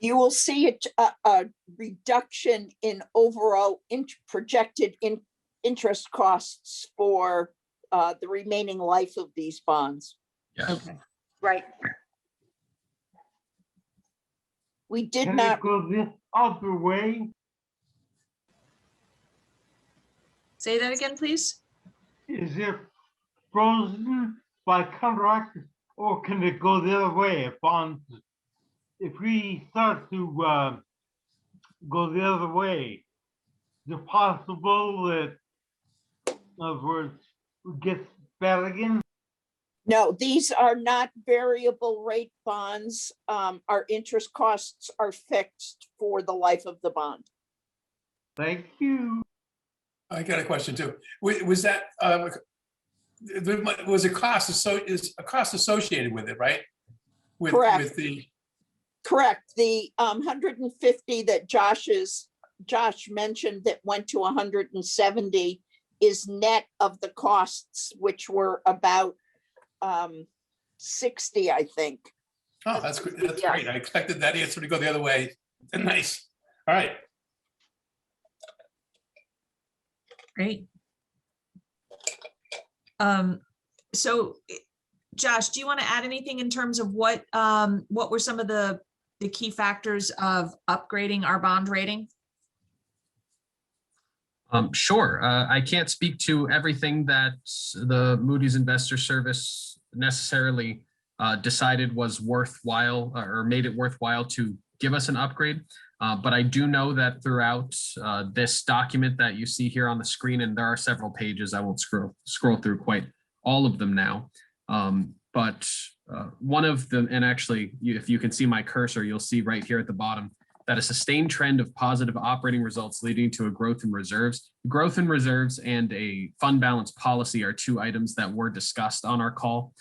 You will see a reduction in overall projected interest costs for the remaining life of these bonds. Yes. Okay. Right. We did Can not, it go this other way? Say that again, please. Is it frozen by contract, or can it go the other way if bonds? If we start to go the other way, is it possible that, in other words, it gets bad again? no, these are not variable rate bonds. Our interest costs are fixed for the life of the bond. Thank you. I got a question too. Was that, there was a cost, is a cost associated with it, right? Correct. With the, Correct. The 150 that Josh mentioned that went to 170 is net of the costs, which were about 60, I think. oh, that's good. That's Yeah. great. I expected that answer to go the other way. Nice. All right. Great. So Josh, do you want to add anything in terms of what were some of the key factors of upgrading our bond rating? Sure. I can't speak to everything that the Moody's Investor Service necessarily decided was worthwhile or made it worthwhile to give us an upgrade. But I do know that throughout this document that you see here on the screen, and there are several pages, I won't scroll through quite all of them now. But one of them, and actually, if you can see my cursor, you'll see right here at the bottom that a sustained trend of positive operating results leading to a growth in reserves. Growth in reserves and a fund balance policy are two items that were discussed on our call.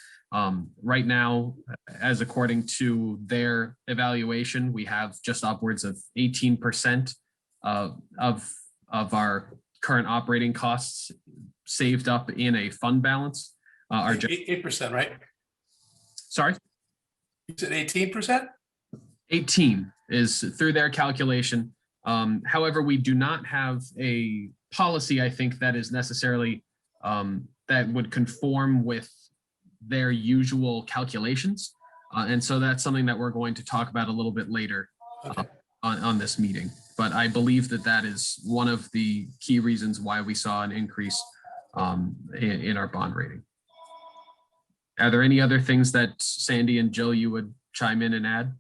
Right now, as according to their evaluation, we have just upwards of 18% of our current operating costs saved up in a fund balance. 8%, right? Sorry? You said 18%? 18 is through their calculation. However, we do not have a policy, I think, that is necessarily that would conform with their usual calculations. And so that's something that we're going to talk about a little bit later on this meeting. But I believe that that is one of the key reasons why we saw an increase in our bond rating. Are there any other things that Sandy and Jill, you would chime in and add?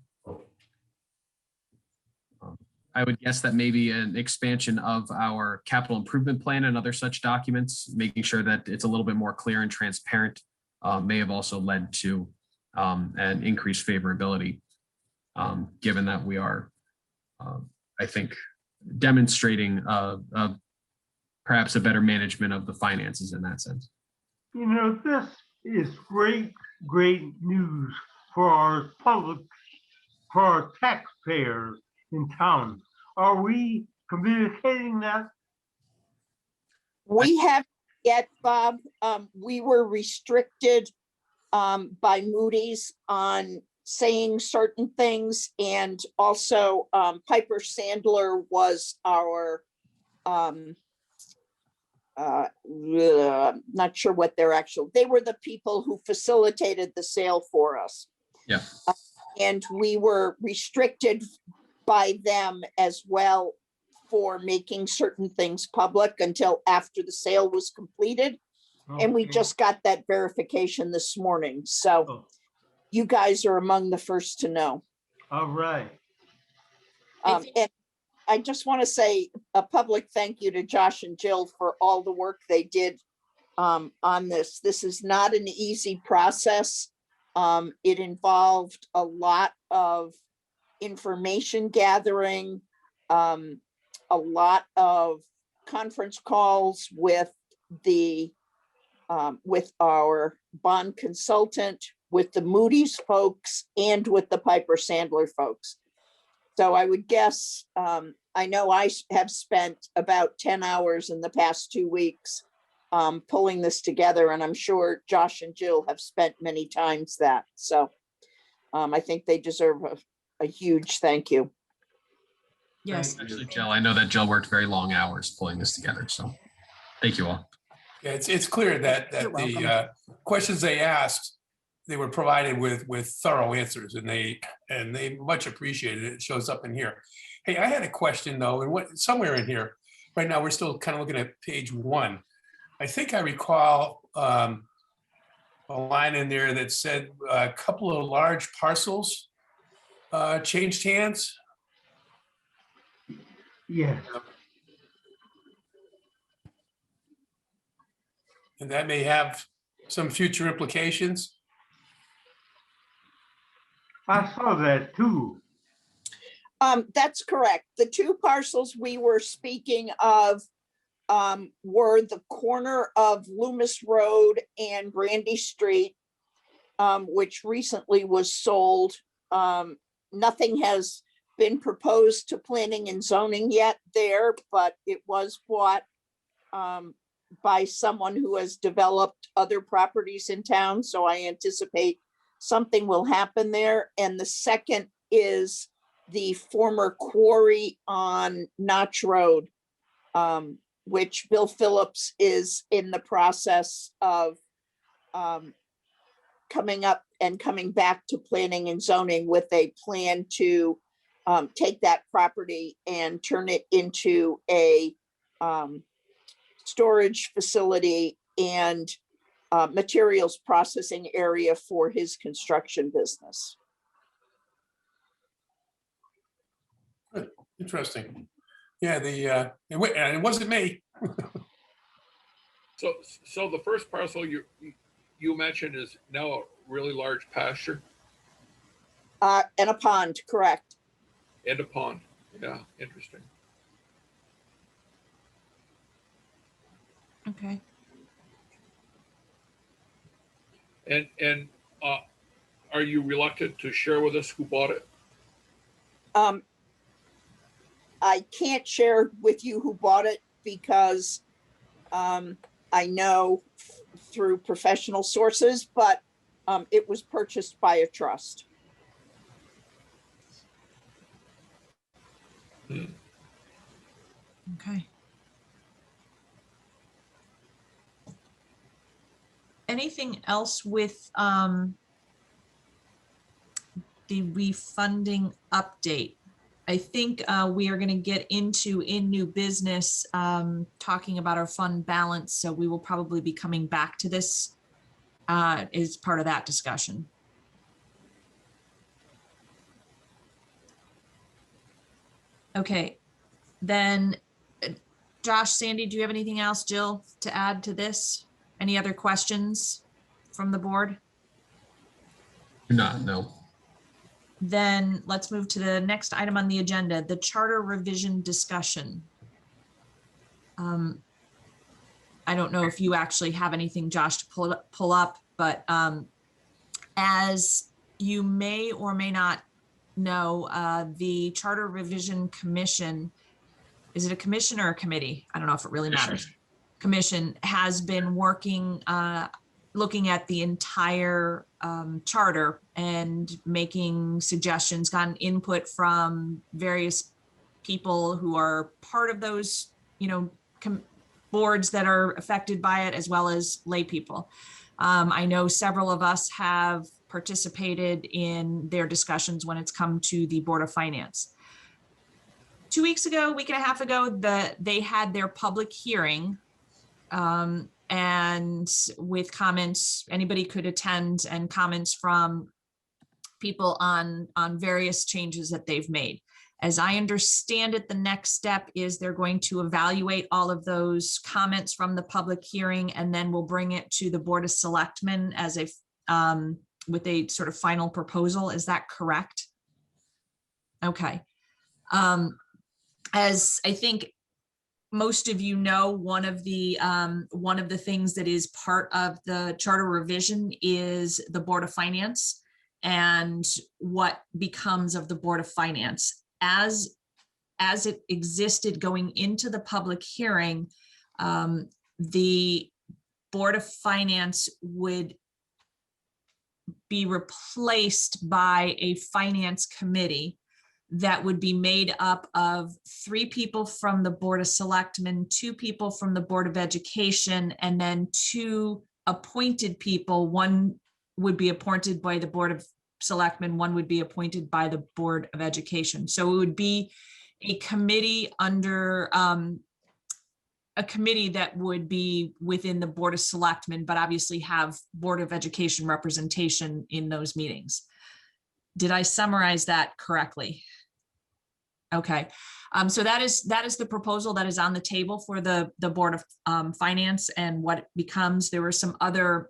I would guess that maybe an expansion of our capital improvement plan and other such documents, making sure that it's a little bit more clear and transparent, may have also led to and increased favorability, given that we are, I think, demonstrating perhaps a better management of the finances in that sense. You know, this is great, great news for our public, for our taxpayers in town. Are we communicating that? We have yet, Bob, we were restricted by Moody's on saying certain things, and also Piper Sandler was our not sure what their actual, they were the people who facilitated the sale for us. Yeah. And we were restricted by them as well for making certain things public until after the sale was completed. And we Okay. just got that verification this morning. So Oh, you guys are among the first to know. all right. And I just want to say a public thank you to Josh and Jill for all the work they did on this. This is not an easy process. It involved a lot of information gathering, a lot of conference calls with with our bond consultant, with the Moody's folks, and with the Piper Sandler folks. So I would guess, I know I have spent about 10 hours in the past 2 weeks pulling this together, and I'm sure Josh and Jill have spent many times that. So I think they deserve a huge thank you. Yes. Actually, Jill, I know that Jill worked very long hours pulling this together, so thank you all. Yeah, it's clear that You're the questions they asked, they were provided with thorough answers, and they much appreciated it. It shows up in here. Hey, I had a question though, and what somewhere in here, right now we're still kind of looking at page 1. I think I recall a line in there that said a couple of large parcels changed hands. Yes. And that may have some future implications. I saw that too. That's correct. The 2 parcels we were speaking of were the corner of Loomis Road and Brandy Street, which recently was sold. Nothing has been proposed to planning and zoning yet there, but it was bought by someone who has developed other properties in town. So I anticipate something will happen there. And the second is the former quarry on Notch Road, which Bill Phillips is in the process of coming up and coming back to planning and zoning with a plan to take that property and turn it into a storage facility and materials processing area for his construction business. Interesting. Yeah, and it wasn't me. So the first parcel you mentioned is now a really large pasture And a pond, correct. and a pond. Yeah, interesting. Okay. And are you reluctant to share with us who bought it? I can't share with you who bought it because I know through professional sources, but it was purchased by a trust. Okay. Anything else with the refunding update? I think we are going to get into in new business talking about our fund balance. So we will probably be coming back to this as part of that discussion. Okay, then Josh, Sandy, do you have anything else, Jill, to add to this? Any other questions from the board? Do not, no. Then let's move to the next item on the agenda, the charter revision discussion. I don't know if you actually have anything, Josh, to pull up, but as you may or may not know, the Charter Revision Commission, is it a commission or a committee? I don't know if it really matters. Commission has been working, looking at the entire charter and making suggestions, gotten input from various people who are part of those, boards that are affected by it, as well as lay people. I know several of us have participated in their discussions when it's come to the Board of Finance. 2 weeks ago, week and a half ago, they had their public hearing, and with comments, anybody could attend, and comments from people on various changes that they've made. As I understand it, the next step is they're going to evaluate all of those comments from the public hearing, and then we'll bring it to the Board of Selectmen as a with a sort of final proposal. Is that correct? Okay. As I think most of you know, one of the things that is part of the charter revision is the Board of Finance and what becomes of the Board of Finance. As it existed going into the public hearing, the Board of Finance would be replaced by a finance committee that would be made up of 3 people from the Board of Selectmen, 2 people from the Board of Education, and then 2 appointed people. One would be appointed by the Board of Selectmen, one would be appointed by the Board of Education. So it would be a committee under a committee that would be within the Board of Selectmen, but obviously have Board of Education representation in those meetings. Did I summarize that correctly? Okay, so that is the proposal that is on the table for the Board of Finance and what it becomes. There were some other,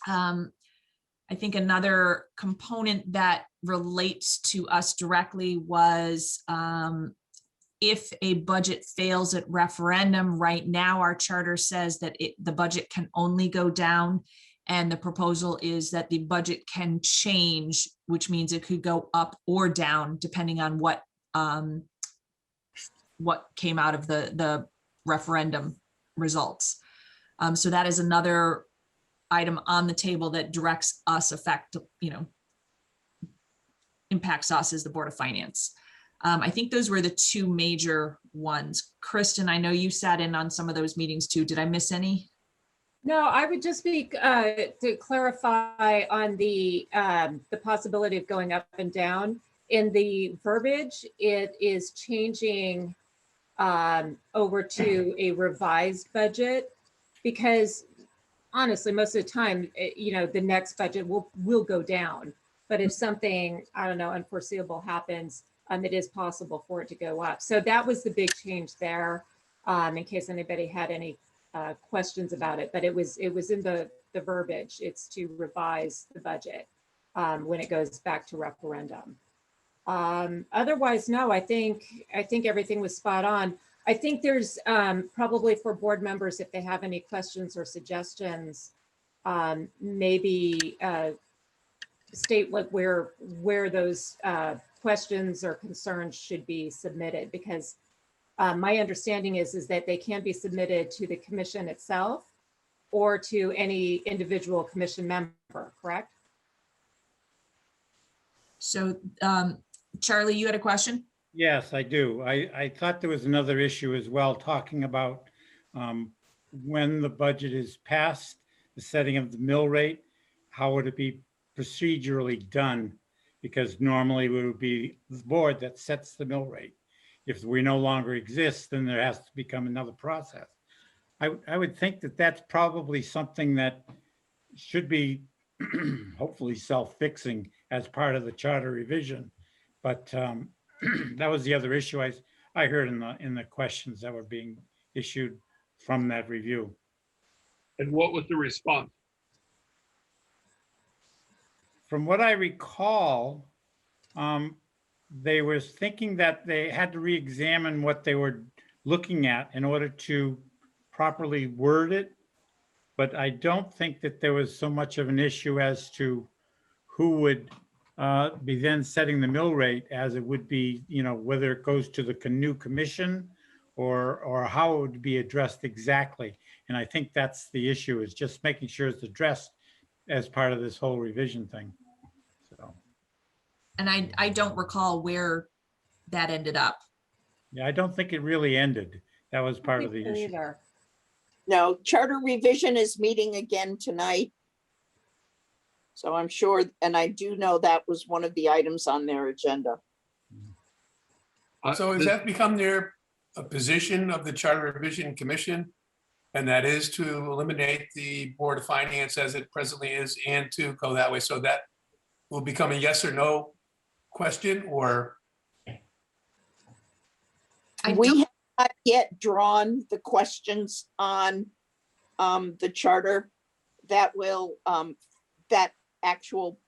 I think another component that relates to us directly was if a budget fails at referendum. Right now, our charter says that the budget can only go down, and the proposal is that the budget can change, which means it could go up or down depending on what came out of the referendum results. So that is another item on the table that directs us, impacts us as the Board of Finance. I think those were the 2 major ones. Kristen, I know you sat in on some of those meetings too. Did I miss any? No, I would just be to clarify on the possibility of going up and down. In the verbiage, it is changing over to a revised budget, because honestly, most of the time, the next budget will go down. But if something, I don't know, unforeseeable happens, it is possible for it to go up. So that was the big change there, in case anybody had any questions about it. But it was in the verbiage. It's to revise the budget when it goes back to referendum. Otherwise, no, I think everything was spot on. I think there's probably for board members, if they have any questions or suggestions, maybe state where those questions or concerns should be submitted, because my understanding is that they can be submitted to the commission itself or to any individual commission member, correct? So Charlie, you had a question? Yes, I do. I thought there was another issue as well, talking about when the budget is passed, the setting of the mill rate, how would it be procedurally done? Because normally it would be the board that sets the mill rate. If we no longer exist, then there has to become another process. I would think that that's probably something that should be hopefully self-fixing as part of the charter revision. But that was the other issue I heard in the questions that were being issued from that review. And what was the response? from what I recall, they were thinking that they had to re-examine what they were looking at in order to properly word it. But I don't think that there was so much of an issue as to who would be then setting the mill rate as it would be, whether it goes to the new commission or how it would be addressed exactly. And I think that's the issue, is just making sure it's addressed as part of this whole revision thing. So, And I don't recall where that ended up. yeah, I don't think it really ended. That was part of the issue. Either. No, charter revision is meeting again tonight. So I'm sure, and I do know that was one of the items on their agenda. So has that become their position of the Charter Revision Commission? And that is to eliminate the Board of Finance as it presently is and to go that way. So that will become a yes or no question, or? We have not yet drawn the questions on the charter. That will, that actual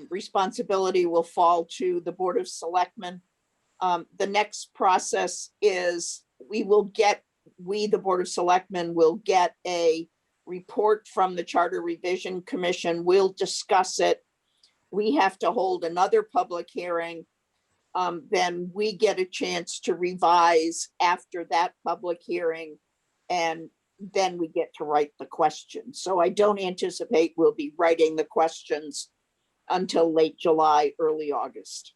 responsibility will fall to the Board of Selectmen. The next process is we, the Board of Selectmen, will get a report from the Charter Revision Commission. We'll discuss it. We have to hold another public hearing. Then we get a chance to revise after that public hearing, and then we get to write the questions. So I don't anticipate we'll be writing the questions until late July, early August.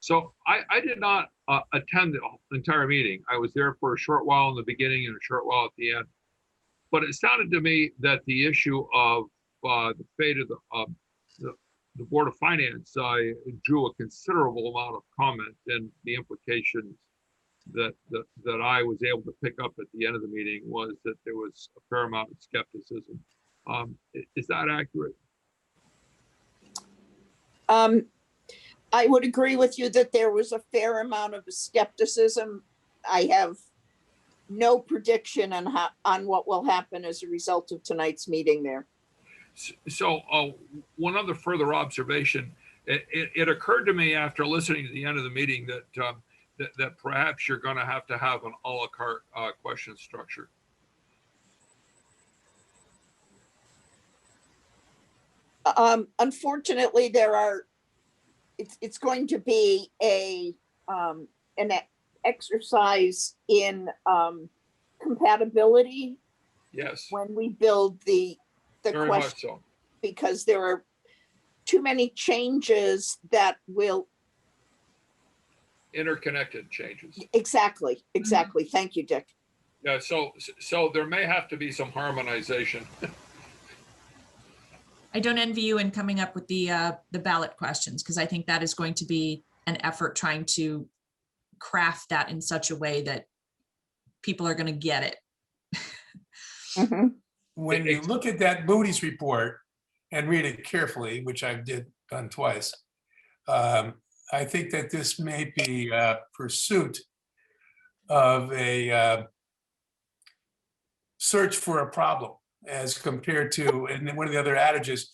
So I did not attend the entire meeting. I was there for a short while in the beginning and a short while at the end. But it sounded to me that the issue of the fate of the Board of Finance drew a considerable amount of comment, and the implications that I was able to pick up at the end of the meeting was that there was a fair amount of skepticism. Is that accurate? I would agree with you that there was a fair amount of skepticism. I have no prediction on what will happen as a result of tonight's meeting there. So one other further observation, it occurred to me after listening to the end of the meeting that that perhaps you're going to have an a la carte question structure. Unfortunately, it's going to be an exercise in compatibility. Yes. When we build the Very question, much so. because there are too many changes that will. Interconnected changes. Exactly. Thank you, Dick. Yeah, so there may have to be some harmonization. I don't envy you in coming up with the ballot questions, because I think that is going to be an effort trying to craft that in such a way that people are going to get it. Mm-hmm. When you look at that Moody's report and read it carefully, which I've done twice, I think that this may be a pursuit of a search for a problem as compared to, and then one of the other adages,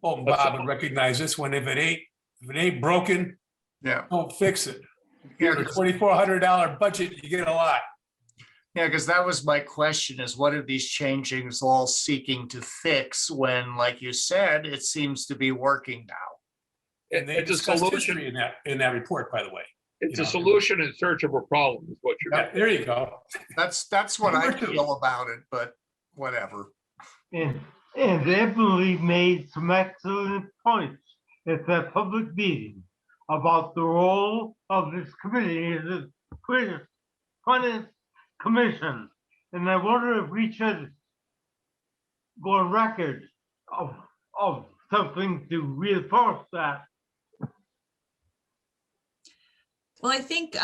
Bolton Bob would recognize this one, if it ain't broken, Yeah. don't fix it. Yeah, For a $2,400 budget, you get a lot. Yeah, because that was my question, is what are these changes all seeking to fix when, like you said, it seems to be working now? And they It's a discussed solution. history in that report, by the way. It's You a know. solution in search of a problem is what you're. Yeah, there you go. That's what I feel about it, but whatever. And they believe made some excellent points at that public meeting about the role of this committee, the Finance Commission. And I wonder if we should go on record of something to reinforce that. Well, I think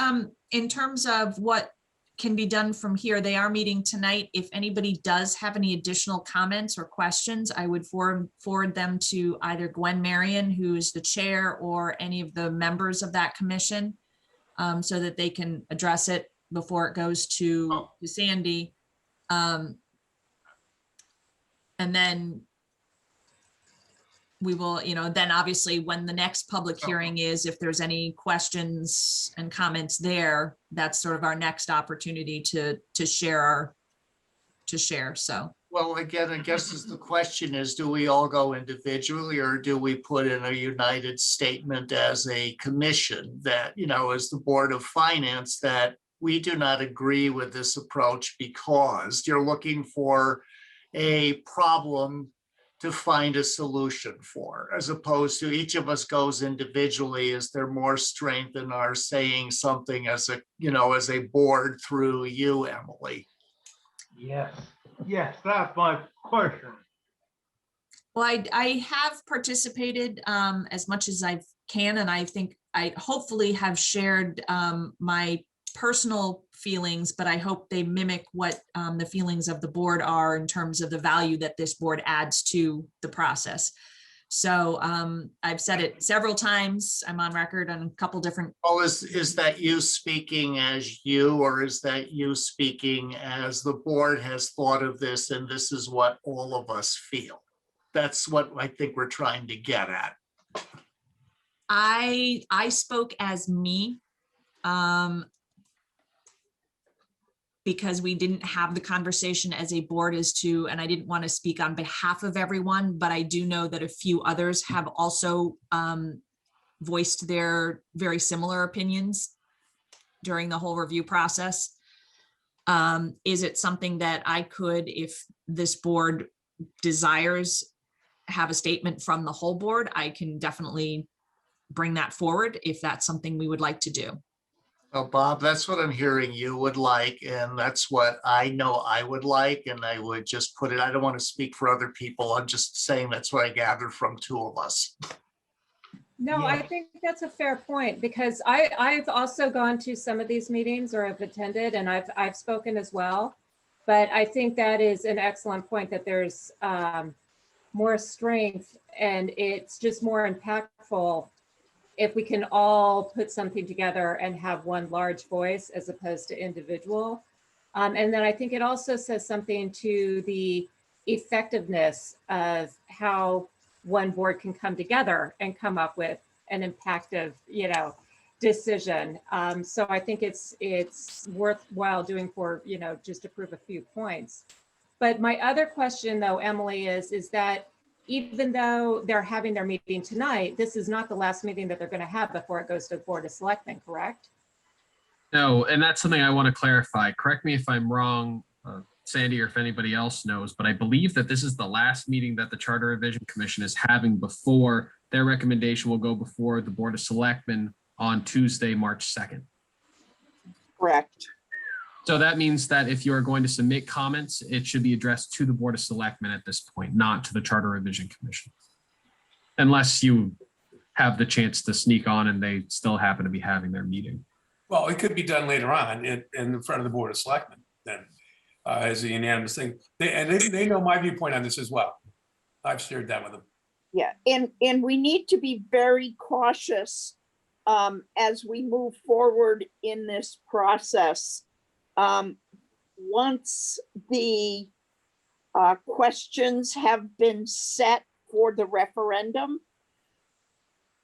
in terms of what can be done from here, they are meeting tonight. If anybody does have any additional comments or questions, I would forward them to either Gwen Marion, who is the chair, or any of the members of that commission, so that they can address it before it goes to Sandy. And then we will, then obviously when the next public Oh. hearing is, if there's any questions and comments there, that's sort of our next opportunity to share. So, Well, again, I guess the question is, do we all go individually or do we put in a united statement as a commission that, as the Board of Finance, that we do not agree with this approach because you're looking for a problem to find a solution for, as opposed to each of us goes individually? Is there more strength in our saying something as a board through you, Emily? Yes, that's my question. well, I have participated as much as I can, and I think I hopefully have shared my personal feelings, but I hope they mimic what the feelings of the board are in terms of the value that this board adds to the process. So I've said it several times. I'm on record on a couple different. Well, is that you speaking as you, or is that you speaking as the board has thought of this and this is what all of us feel? That's what I think we're trying to get at. I spoke as me. Because we didn't have the conversation as a board as to, and I didn't want to speak on behalf of everyone, but I do know that a few others have also voiced their very similar opinions during the whole review process. Is it something that I could, if this board desires, have a statement from the whole board? I can definitely bring that forward if that's something we would like to do. Well, Bob, that's what I'm hearing you would like, and that's what I know I would like, and I would just put it, I don't want to speak for other people. I'm just saying that's what I gathered from two of us. No, I think that's a fair point, because I've also gone to some of these meetings, or have attended, and I've spoken as well. But I think that is an excellent point, that there's more strength and it's just more impactful if we can all put something together and have one large voice as opposed to individual. And then I think it also says something to the effectiveness of how one board can come together and come up with an impactful, decision. So I think it's worthwhile doing for, just to prove a few points. But my other question though, Emily, is that even though they're having their meeting tonight, this is not the last meeting that they're going to have before it goes to the Board of Selectmen, correct? No, and that's something I want to clarify. Correct me if I'm wrong, Sandy, or if anybody else knows, but I believe that this is the last meeting that the Charter Revision Commission is having before their recommendation will go before the Board of Selectmen on Tuesday, March 2nd. Correct. So that means that if you are going to submit comments, it should be addressed to the Board of Selectmen at this point, not to the Charter Revision Commission. Unless you have the chance to sneak on and they still happen to be having their meeting. Well, it could be done later on in front of the Board of Selectmen then, as a unanimous thing. They know my viewpoint on this as well. I've shared that with them. Yeah, and we need to be very cautious as we move forward in this process. Once the questions have been set for the referendum,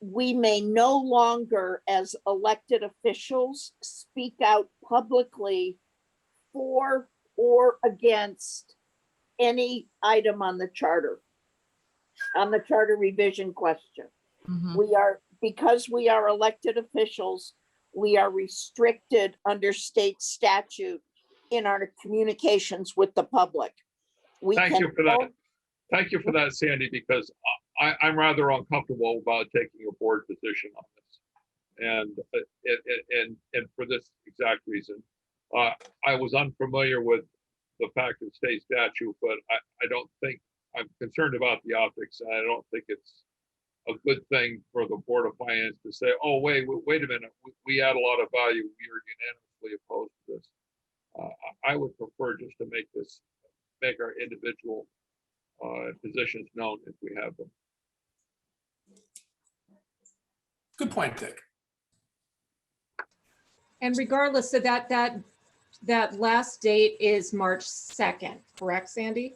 we may no longer, as elected officials, speak out publicly for or against any item on the charter revision question. Mhm. Because we are elected officials, we are restricted under state statute in our communications with the public. Thank you for that. Thank you for that, Sandy, because I'm rather uncomfortable about taking a board position on this. And for this exact reason, I was unfamiliar with the fact of state statute, but I don't think, I'm concerned about the optics. And I don't think it's a good thing for the Board of Finance to say, oh, wait a minute, we add a lot of value. We are unanimously opposed to this. I would prefer just to make our individual positions known if we have them. Good point, Dick. And regardless of that last date is March 2nd, correct, Sandy?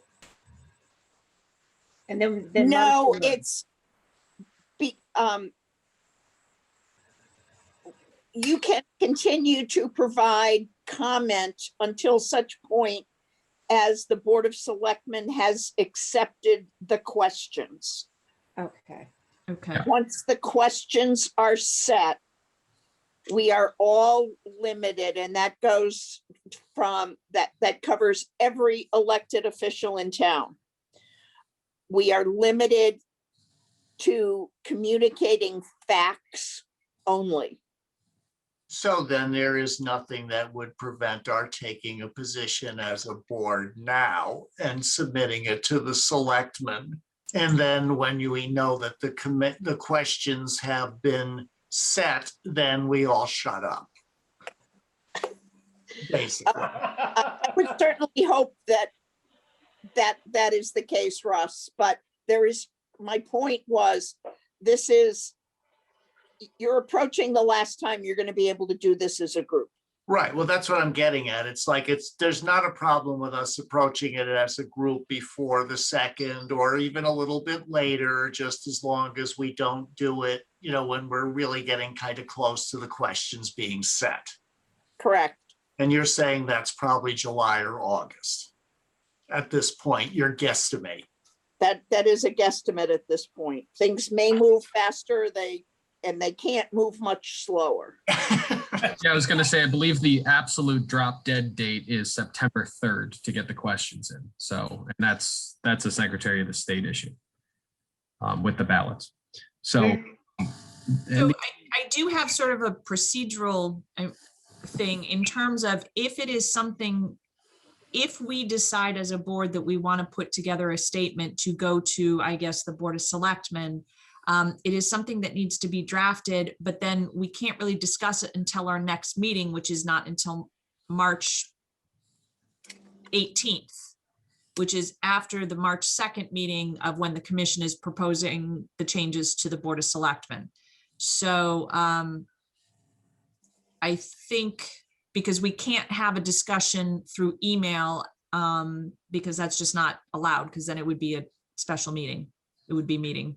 And then No, March 3rd. you can continue to provide comment until such point as the Board of Selectmen has accepted the questions. Okay. Okay, Once the questions are set, we are all limited, and that goes from, that covers every elected official in town. We are limited to communicating facts only. So then there is nothing that would prevent our taking a position as a board now and submitting it to the selectmen. And then when we know that the questions have been set, then we all shut up. Basically. I would certainly hope that is the case, Russ, but my point was, you're approaching the last time you're going to be able to do this as a group. Right. Well, that's what I'm getting at. It's like, there's not a problem with us approaching it as a group before the 2nd or even a little bit later, just as long as we don't do it, when we're really getting kind of close to the questions being set. Correct. And you're saying that's probably July or August. At this point, your guesstimate. That is a guesstimate at this point. Things may move faster, and they can't move much slower. Yeah, I was going to say, I believe the absolute drop dead date is September 3rd to get the questions in. So, and that's a Secretary of the State issue with the ballots. So, so I do have sort of a procedural thing in terms of if it is something, if we decide as a board that we want to put together a statement to go to, I guess, the Board of Selectmen, it is something that needs to be drafted, but then we can't really discuss it until our next meeting, which is not until March 18th, which is after the March 2nd meeting of when the commission is proposing the changes to the Board of Selectmen. So I think, because we can't have a discussion through email, because that's just not allowed, because then it would be a special meeting. It would be meeting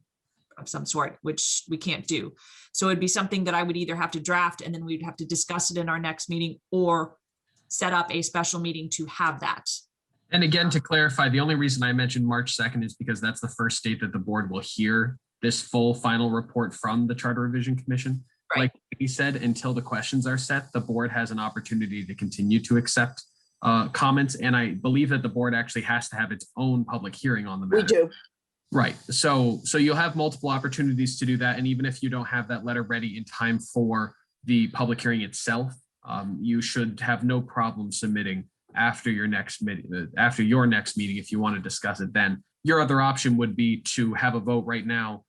of some sort, which we can't do. So it'd be something that I would either have to draft and then we'd have to discuss it in our next meeting, or set up a special meeting to have that. and again, to clarify, the only reason I mentioned March 2nd is because that's the first date that the board will hear this full final report from the Charter Revision Commission. Right. Like he said, until the questions are set, the board has an opportunity to continue to accept comments. And I believe that the board actually has to have its own public hearing on the matter. We do. Right. So you'll have multiple opportunities to do that. And even if you don't have that letter ready in time for the public hearing itself, you should have no problem submitting after your next meeting, if you want to discuss it then. Your other option would be to have a vote right now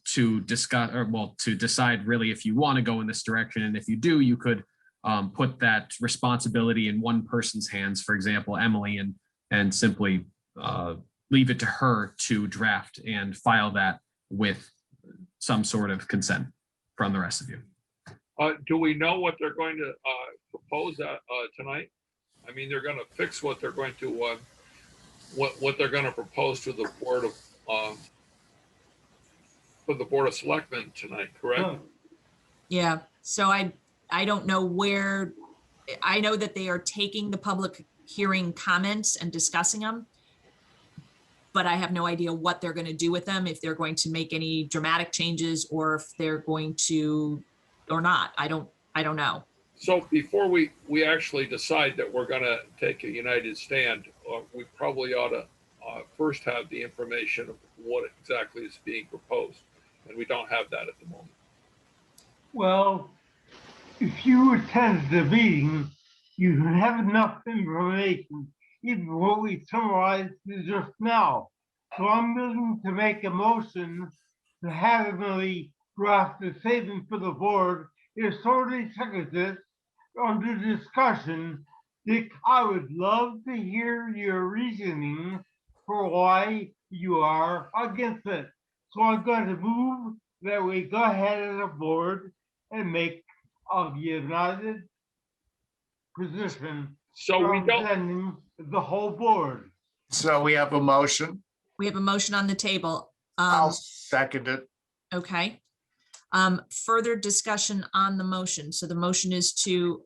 to discuss, to decide really if you want to go in this direction. And if you do, you could put that responsibility in one person's hands, for example, Emily, and simply leave it to her to draft and file that with some sort of consent from the rest of you. Do we know what they're going to propose tonight? I mean, they're going to fix what they're going to what they're going to propose to the board of for the Board of Selectmen tonight, correct? Yeah, so I don't know where, I know that they are taking the public hearing comments and discussing them, but I have no idea what they're going to do with them, if they're going to make any dramatic changes or if they're going to, or not. I don't know. So before we actually decide that we're going to take a united stand, we probably ought to first have the information of what exactly is being proposed. And we don't have that at the moment. Well, if you attend the meeting, you have enough information, even what we summarized just now. So I'm willing to make a motion to have Emily draft a statement for the board. If somebody seconds it under discussion, Dick, I would love to hear your reasoning for why you are against it. So I'm going to move that we go ahead as a board and make a united position. So we don't, representing the whole board. So we have a motion. We have a motion on the table. I'll second it. Okay. Further discussion on the motion. So the motion is to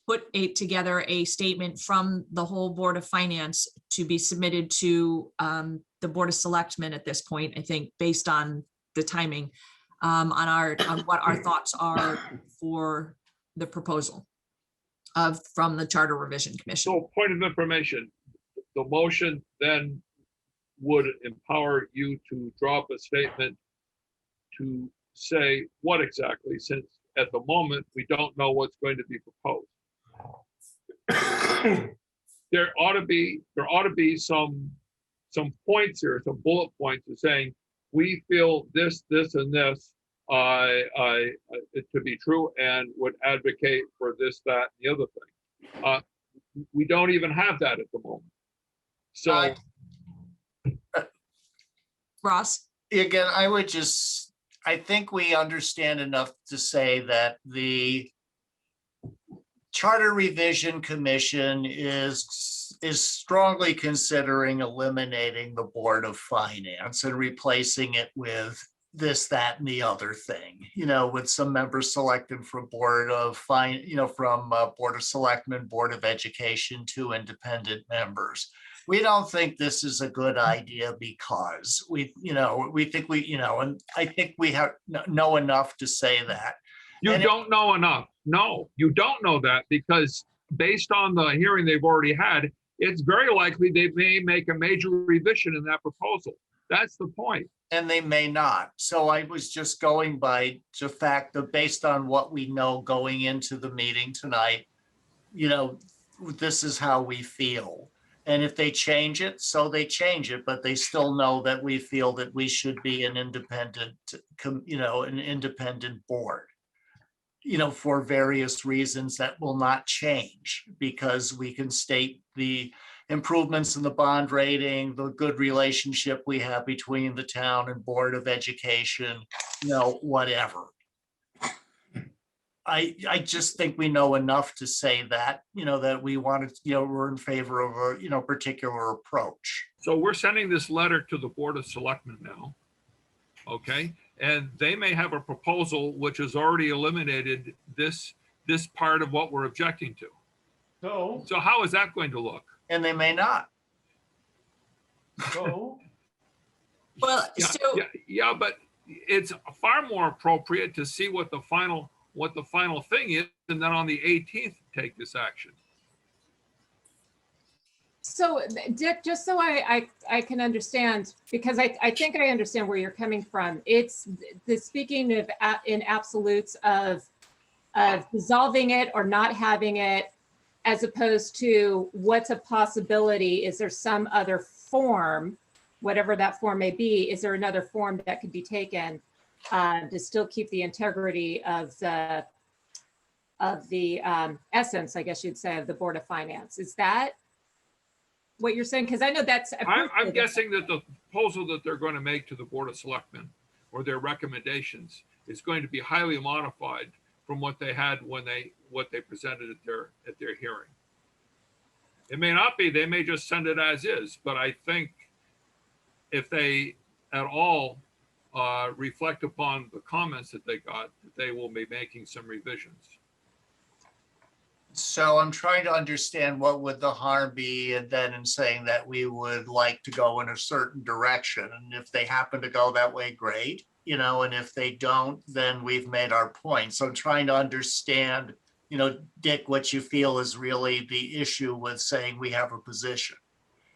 put together a statement from the whole Board of Finance to be submitted to the Board of Selectmen at this point, I think, based on the timing, on what our thoughts are for the proposal from the Charter Revision Commission. So point of information, the motion then would empower you to drop a statement to say what exactly, since at the moment, we don't know what's going to be proposed. There ought to be some points here, some bullet points of saying, we feel this, and this to be true and would advocate for this, that, and the other thing. We don't even have that at the moment. So, Ross? Again, I think we understand enough to say that the Charter Revision Commission is strongly considering eliminating the Board of Finance and replacing it with this, that, and the other thing, with some members selected from Board of Selectmen, Board of Education, 2 independent members. We don't think this is a good idea because we think and I think we know enough to say that. you don't know enough. No, you don't know that, because based on the hearing they've already had, it's very likely they may make a major revision in that proposal. That's the point. And they may not. So I was just going by the fact that based on what we know going into the meeting tonight, this is how we feel. And if they change it, so they change it, but they still know that we feel that we should be an independent board, for various reasons that will not change, because we can state the improvements in the bond rating, the good relationship we have between the town and Board of Education, whatever. I just think we know enough to say that, that we wanted, we're in favor of a, particular approach. So we're sending this letter to the Board of Selectmen now, okay? And they may have a proposal which has already eliminated this part of what we're objecting to. So how is that going to look? And they may not. Well, Yeah, but it's far more appropriate to see what the final thing is, and then on the 18th, take this action. So Dick, just so I can understand, because I think I understand where you're coming from. It's the speaking of in absolutes of dissolving it or not having it, as opposed to what's a possibility. Is there some other form, whatever that form may be? Is there another form that could be taken to still keep the integrity of the essence, I guess you'd say, of the Board of Finance? Is that what you're saying? Because I know that's. I'm guessing that the proposal that they're going to make to the Board of Selectmen, or their recommendations, is going to be highly modified from what they had when what they presented at their hearing. It may not be. They may just send it as is. But I think if they at all reflect upon the comments that they got, they will be making some revisions. So I'm trying to understand what would the harm be, and then in saying that we would like to go in a certain direction. And if they happen to go that way, great, and if they don't, then we've made our point. So I'm trying to understand, Dick, what you feel is really the issue with saying we have a position,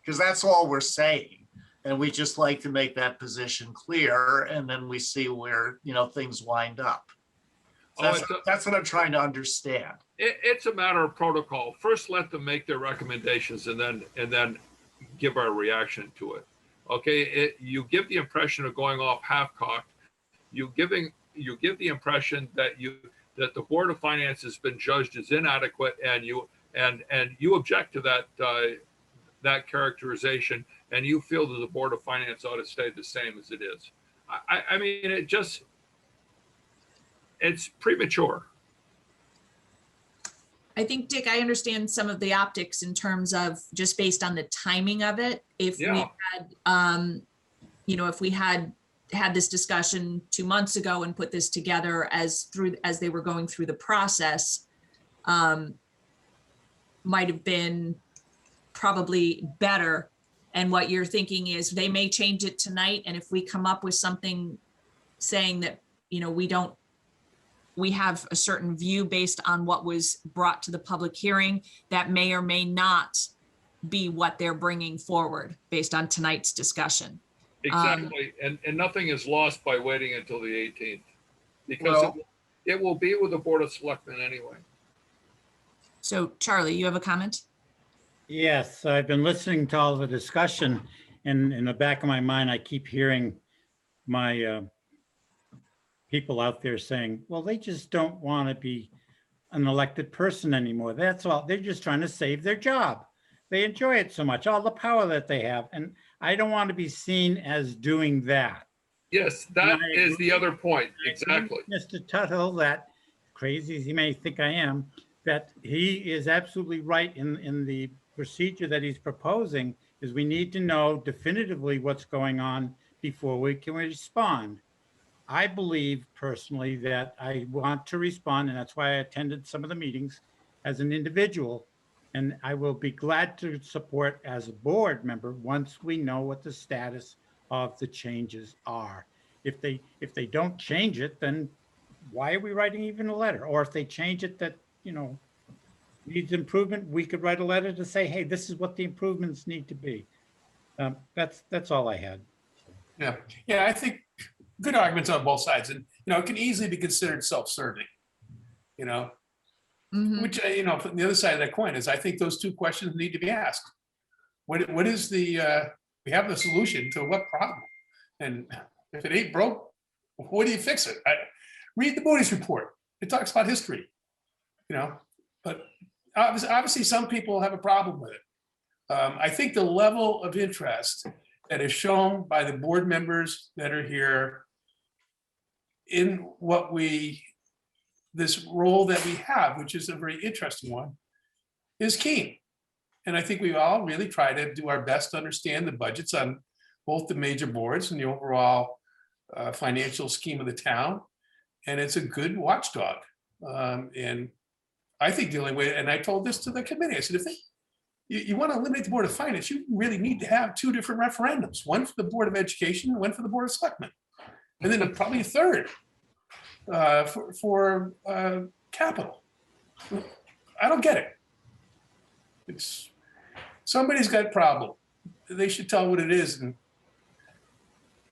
because that's all we're saying. And we just like to make that position clear, and then we see where, things wind up. So that's what I'm trying to understand. It's a matter of protocol. First, let them make their recommendations, and then give our reaction to it. Okay, you give the impression of going off half-cocked. You give the impression that the Board of Finance has been judged as inadequate, and you object to that characterization, and you feel that the Board of Finance ought to stay the same as it is. I mean, it's premature. I think, Dick, I understand some of the optics in terms of just based on the timing of it. If we had, if we had had this discussion 2 months ago and put this together as they were going through the process, might have been probably better. And what you're thinking is they may change it tonight. And if we come up with something saying that, we have a certain view based on what was brought to the public hearing, that may or may not be what they're bringing forward based on tonight's discussion. Exactly. And nothing is lost by waiting until the 18th. Because Well- it will be with the Board of Selectmen anyway. So Charlie, you have a comment? Yes, I've been listening to all the discussion, and in the back of my mind, I keep hearing my people out there saying, well, they just don't want to be an elected person anymore. That's all. They're just trying to save their job. They enjoy it so much, all the power that they have. And I don't want to be seen as doing that. Yes, that I is agree. the other point. I agree Exactly. with Mr. Tuttle, that crazy as he may think I am, that he is absolutely right in the procedure that he's proposing, is we need to know definitively what's going on before we can respond. I believe personally that I want to respond, and that's why I attended some of the meetings as an individual. And I will be glad to support as a board member once we know what the status of the changes are. If they don't change it, then why are we writing even a letter? Or if they change it that, needs improvement, we could write a letter to say, hey, this is what the improvements need to be. That's all I had. Yeah, yeah, I think good arguments on both sides, and it can easily be considered self-serving. Mhm. Which from the other side of that coin is, I think those two questions need to be asked. What is the we have the solution to what problem? And if it ain't broke, what do you fix it? Read the Moody's report. It talks about history. But obviously some people have a problem with it. I think the level of interest that is shown by the board members that are here in this role that we have, which is a very interesting one, is key. And I think we all really try to do our best to understand the budgets on both the major boards and the overall financial scheme of the town. And it's a good watchdog. And I think the only way, and I told this to the committee, I said, if you want to eliminate the Board of Finance, you really need to have two different referendums, one for the Board of Education and one for the Board of Selectmen. And then probably a third for capital. I don't get it. Somebody's got a problem. They should tell what it is. And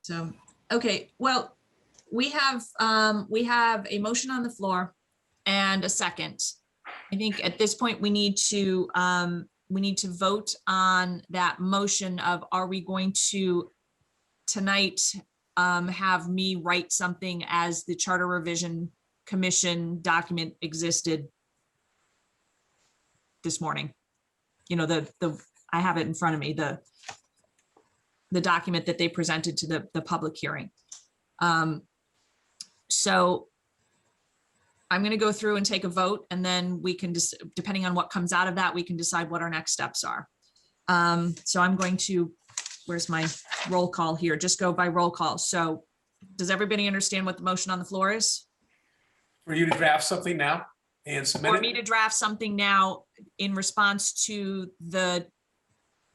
So, okay, well, we have a motion on the floor and a second. I think at this point, we need to vote on that motion of, are we going to tonight have me write something as the Charter Revision Commission document existed this morning? I have it in front of me, the document that they presented to the public hearing. So I'm going to go through and take a vote, and then we can just, depending on what comes out of that, we can decide what our next steps are. So I'm going to, where's my roll call here? Just go by roll call. So does everybody understand what the motion on the floor is? for you to draft something now and submit For me it. to draft something now in response to the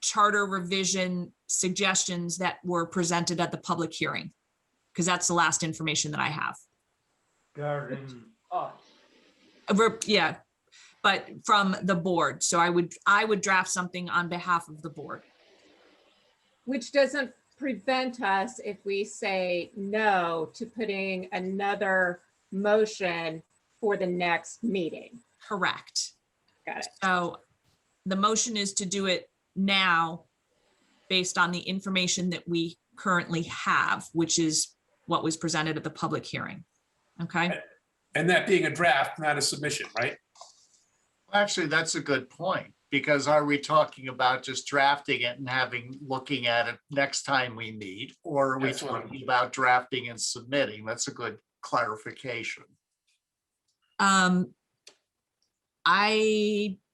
charter revision suggestions that were presented at the public hearing, because that's the last information that I have. Yeah, but from the board. So I would draft something on behalf of the board. Which doesn't prevent us, if we say no, to putting another motion for the next meeting. Correct. Got it. So the motion is to do it now based on the information that we currently have, which is what was presented at the public hearing. Okay, And that being a draft, not a submission, right? Actually, that's a good point, because are we talking about just drafting it and looking at it next time we meet? Or are we That's what I'm- talking about drafting and submitting? That's a good clarification.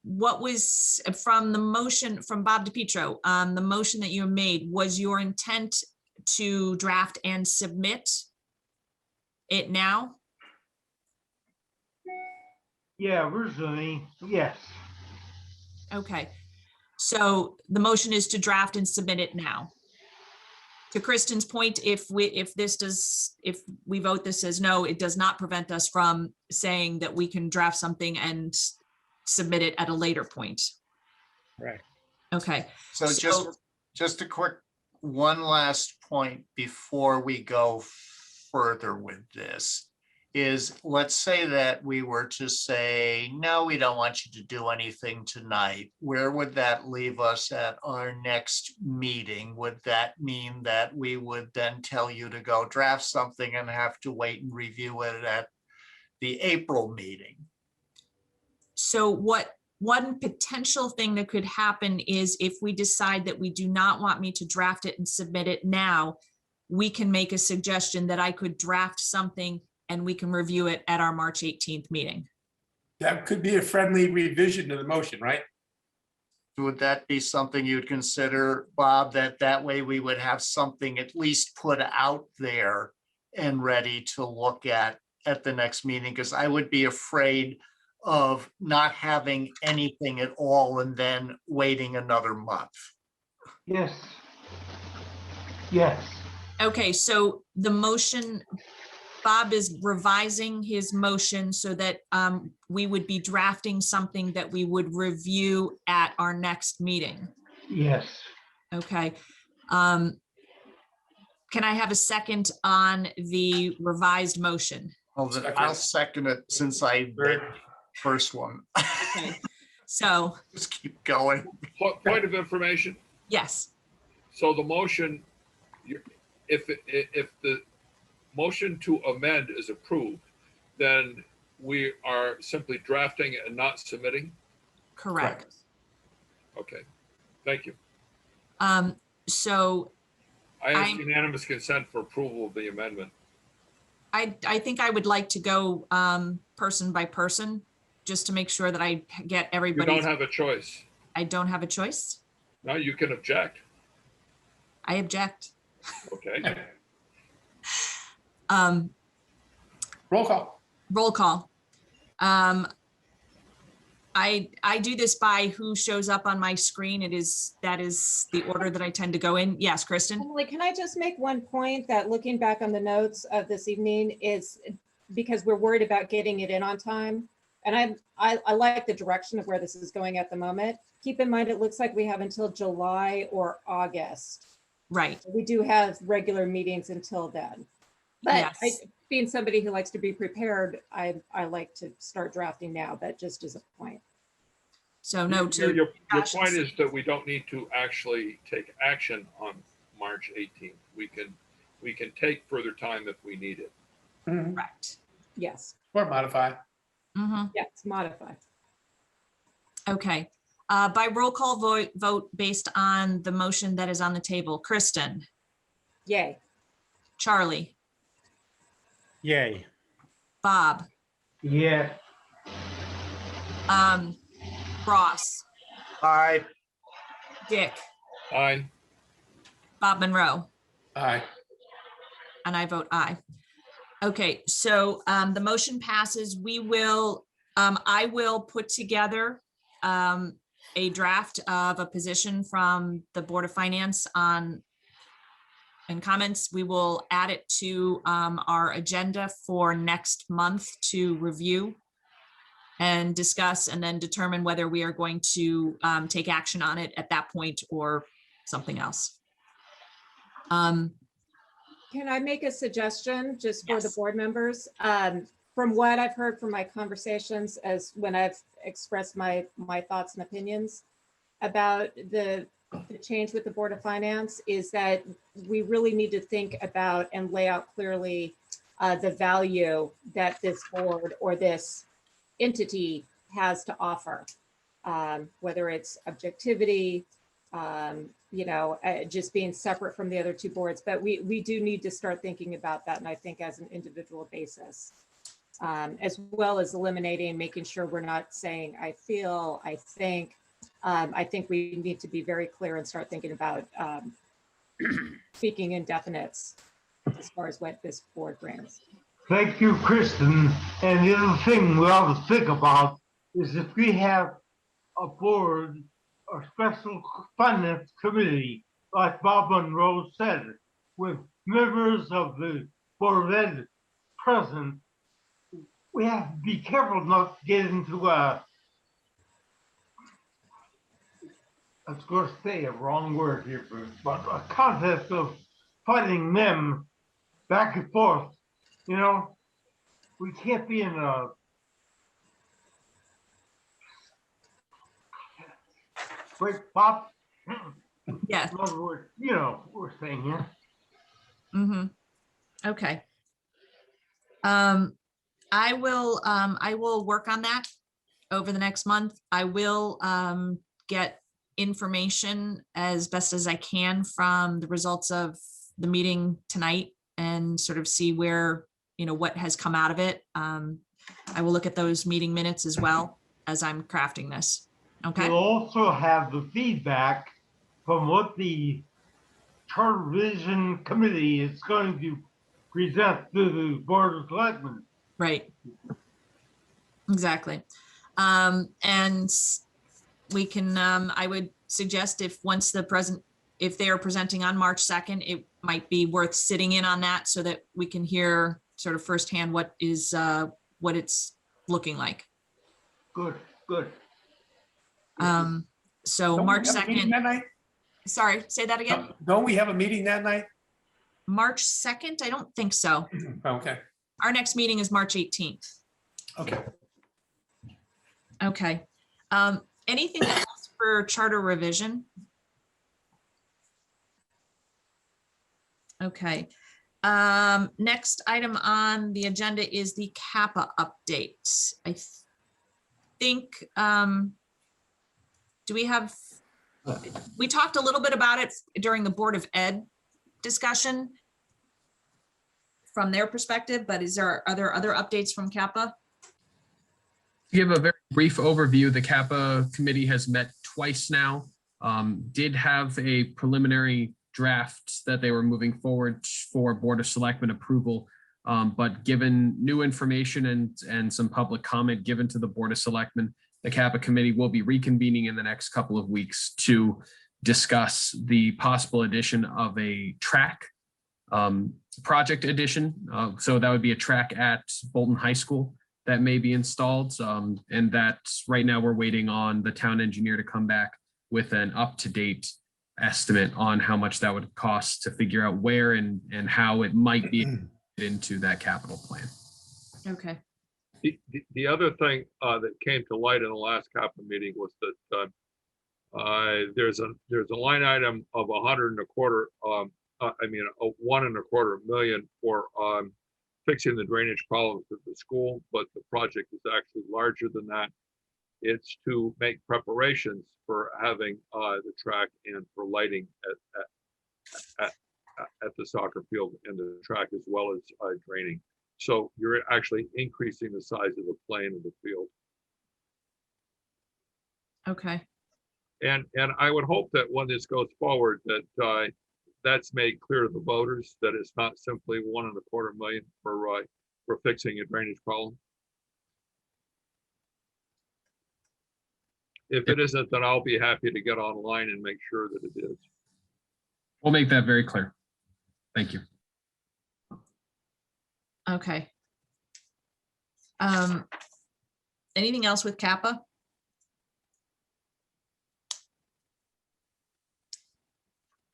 what was from the motion from Bob DiPietro, the motion that you made, was your intent to draft and submit it now? Yeah, originally, yes. Okay, so the motion is to draft and submit it now. To Kristen's point, if we vote this as no, it does not prevent us from saying that we can draft something and submit it at a later point. Right. Okay, So just a quick, one last point before we go further with this is, let's say that we were to say, no, we don't want you to do anything tonight. Where would that leave us at our next meeting? Would that mean that we would then tell you to go draft something and have to wait and review it at the April meeting? so one potential thing that could happen is if we decide that we do not want me to draft it and submit it now, we can make a suggestion that I could draft something and we can review it at our March 18th meeting. That could be a friendly revision to the motion, right? Would that be something you'd consider, Bob, that way we would have something at least put out there and ready to look at the next meeting? Because I would be afraid of not having anything at all and then waiting another month. Yes. Yes. Okay, so the motion, Bob is revising his motion so that we would be drafting something that we would review at our next meeting. Yes. Okay. Can I have a second on the revised motion? I'll second it since I made the first one. Okay. So, Just keep going. Point of information. yes, So the motion, if the motion to amend is approved, then we are simply drafting and not submitting? correct. Okay, thank you. So I ask I'm- unanimous consent for approval of the amendment. I think I would like to go person by person, just to make sure that I get You everybody. don't have a choice. I don't have a choice. No, you can object. I object. Okay, Roll call. Roll call. I do this by who shows up on my screen. That is the order that I tend to go in. Yes, Kristen? Emily, can I just make one point that looking back on the notes of this evening is because we're worried about getting it in on time. And I like the direction of where this is going at the moment. Keep in mind, it looks like we have until July or August. Right. We do have regular meetings until then. But Yes. being somebody who likes to be prepared, I like to start drafting now, but just as a point. So no to. Your Josh's- point is that we don't need to actually take action on March 18th. We can take further time if we need it. Correct. Yes, Or modify. Mhm. yes, modify. Okay. By roll call vote based on the motion that is on the table. Kristen, Yay. Charlie, Yay. Bob, Yeah. Ross, Aye. Dick, Aye. Bob Monroe, Aye. and I vote aye. Okay, so the motion passes. I will put together a draft of a position from the Board of Finance and comments. We will add it to our agenda for next month to review and discuss, and then determine whether we are going to take action on it at that point or something else. Can I make a suggestion just for the Yes. board members? From what I've heard from my conversations as when I've expressed my thoughts and opinions about the change with the Board of Finance is that we really need to think about and lay out clearly the value that this board or this entity has to offer. Whether it's objectivity, just being separate from the other two boards, but we do need to start thinking about that. And I think as an individual basis, as well as eliminating, making sure we're not saying, I feel, I think we need to be very clear and start thinking about speaking in definites as far as what this board brings. Thank you, Kristen. And the other thing we ought to think about is if we have a board or special finance committee, like Bob Monroe said, with members of the Board of Ed present, we have to be careful not to get into I was going to say a wrong word here, but a contest of fighting them back and forth. You know, we can't be in a great pop. Yes. In other words, you know what we're saying here. Mm-hmm. Okay. I will work on that over the next month. I will get information as best as I can from the results of the meeting tonight and sort of see where, what has come out of it. I will look at those meeting minutes as well as I'm crafting this. Okay. We'll also have the feedback from what the Charter Revision Committee is going to present to the Board of Selectmen. Right. Exactly. And we can, I would suggest if they are presenting on March 2nd, it might be worth sitting in on that so that we can hear sort of firsthand what it's looking like. Good, good. So Don't we March have a meeting 2nd, that night? sorry, say that again. Don't we have a meeting that night? March 2nd? I don't think so. Okay, Our next meeting is March 18th. okay. Okay. Anything else for charter revision? Okay. Next item on the agenda is the Kappa update. I think, we talked a little bit about it during the Board of Ed discussion from their perspective, but are there other updates from Kappa? To give a very brief overview, the Kappa committee has met twice now, did have a preliminary draft that they were moving forward for Board of Selectmen approval. But given new information and some public comment given to the Board of Selectmen, the Kappa committee will be reconvening in the next couple of weeks to discuss the possible addition of a track project addition. So that would be a track at Bolton High School that may be installed. And that right now we're waiting on the town engineer to come back with an up-to-date estimate on how much that would cost to figure out where and how it might be into that capital plan. Okay. The other thing that came to light in the last Kappa meeting was that there's a line item of $1.25 million for fixing the drainage problems at the school, but the project is actually larger than that. It's to make preparations for having the track and for lighting at the soccer field and the track, as well as draining. So you're actually increasing the size of the plane of the field. Okay. And I would hope that when this goes forward, that that's made clear to the voters that it's not simply $1.25 million for fixing a drainage problem. If it isn't, then I'll be happy to get online and make sure that it is. We'll make that very clear. Thank you. Okay. Anything else with Kappa?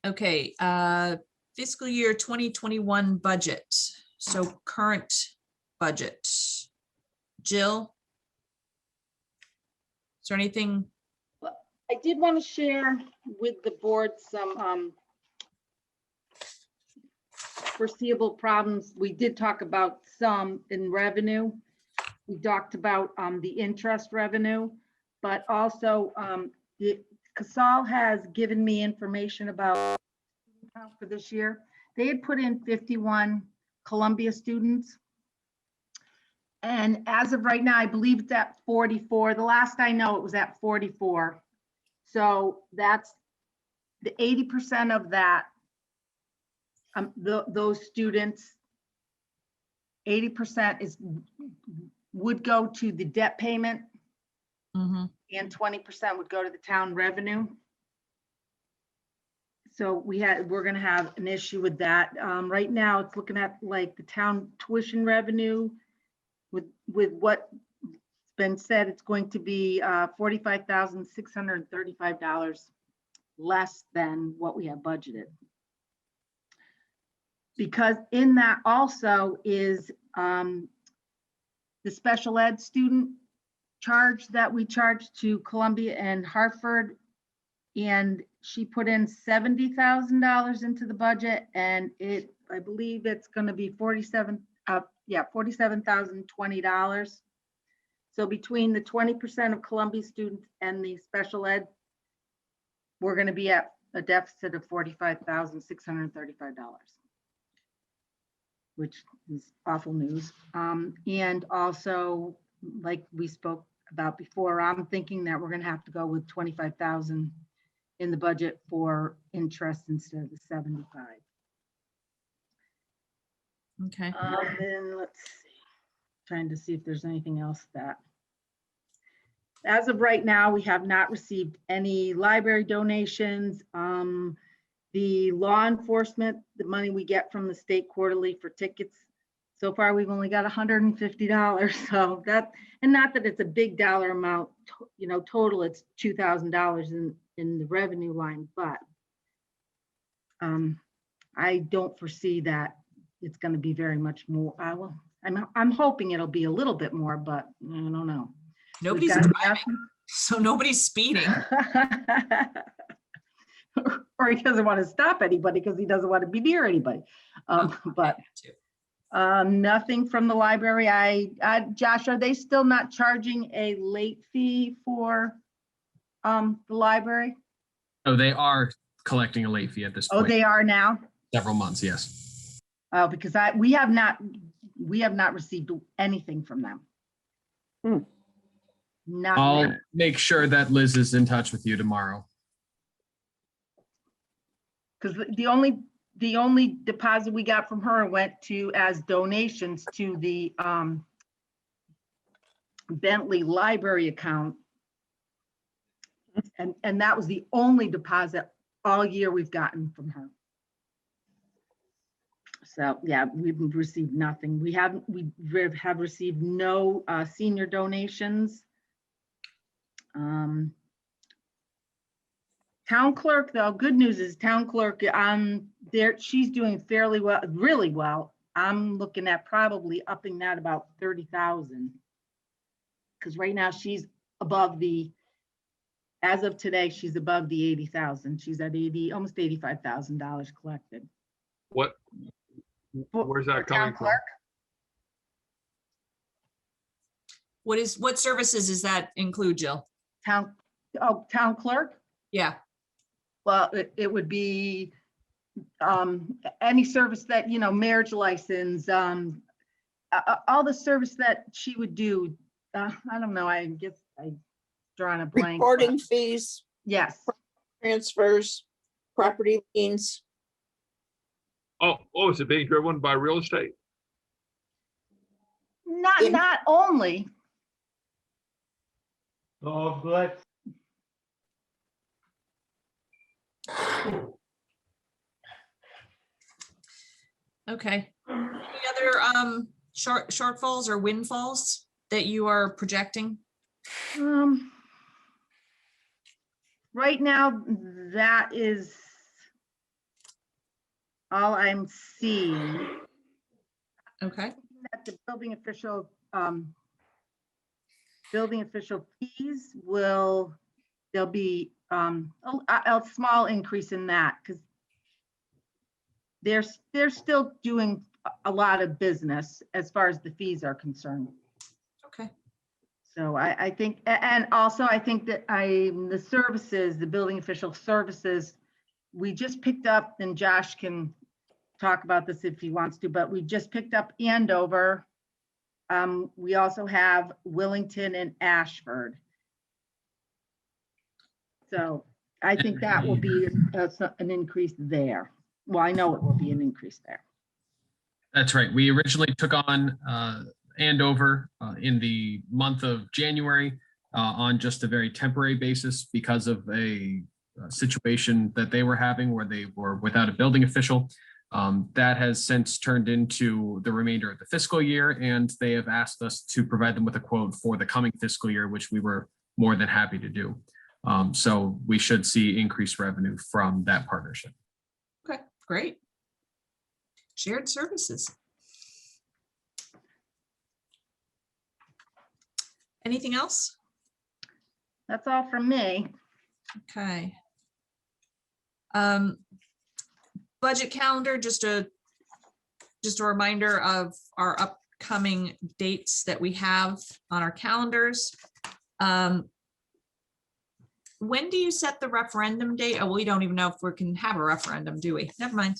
Okay, fiscal year 2021 budget. So current budget. Jill? Is there anything? I did want to share with the board some foreseeable problems. We did talk about some in revenue. We talked about the interest revenue, but also Casal has given me information about for this year. They had put in 51 Columbia students. And as of right now, I believe it's at 44. The last I know, it was at 44. So that's the 80% of that those students, 80% would go to the debt payment Mhm. and 20% would go to the town revenue. So we're gonna have an issue with that. Right now, it's looking at like the town tuition revenue with what's been said, it's going to be $45,635 less than what we have budgeted. Because in that also is the special ed student charge that we charge to Columbia and Hartford. And she put in $70,000 into the budget, and I believe it's going to be $47,020. So between the 20% of Columbia students and the special ed, we're going to be at a deficit of $45,635, which is awful news. And also, like we spoke about before, I'm thinking that we're going to have to go with 25,000 in the budget for interest instead of the 75. Okay. Then let's see, trying to see if there's anything else that, as of right now, we have not received any library donations. The law enforcement, the money we get from the state quarterly for tickets, so far we've only got $150. So that, and not that it's a big dollar amount, total it's $2,000 in the revenue line, but I don't foresee that it's going to be very much more. I'm hoping it'll be a little bit more, but I don't know. Nobody's driving, so nobody's speeding. Or he doesn't want to stop anybody because he doesn't want to be near anybody. But nothing from the library. Josh, are they still not charging a late fee for the library? Oh, they are collecting a late fee at this point. Oh, they are now? Several months, yes. Oh, because we have not received anything from them. Nothing. I'll make sure that Liz is in touch with you tomorrow. Because the only deposit we got from her went to as donations to the Bentley library account. And that was the only deposit all year we've gotten from her. So yeah, we've received nothing. We have received no senior donations. Town clerk, though, good news is town clerk, she's doing fairly well, really well. I'm looking at probably upping that about 30,000. Because right now she's above as of today, she's above the 80,000. She's at almost $85,000 collected. Where's that coming from? What services does that include, Jill? Town clerk? Yeah. Well, it would be any service that, marriage license, all the service that she would do. I don't know, I guess I drawn a blank. Reporting fees, Yes. transfers, property liens. Oh, is it being driven by real estate? Not only. Oh, let's. Okay. Any other shortfalls or windfalls that you are projecting? Right now, that is all I'm seeing. Okay. That the building official fees there'll be a small increase in that because they're still doing a lot of business as far as the fees are concerned. Okay. So I think, and also I think that the services, the building official services, we just picked up, and Josh can talk about this if he wants to, but we just picked up Andover. We also have Willington and Ashford. So I think that will be an increase there. well, I know it will be an increase there. That's right. We originally took on Andover in the month of January on just a very temporary basis because of a situation that they were having where they were without a building official. That has since turned into the remainder of the fiscal year, and they have asked us to provide them with a quote for the coming fiscal year, which we were more than happy to do. So we should see increased revenue from that partnership. Okay, great. Shared services. Anything else? That's all from me. Okay. Budget calendar, just a reminder of our upcoming dates that we have on our calendars. When do you set the referendum date? Oh, we don't even know if we can have a referendum, do we? Never mind.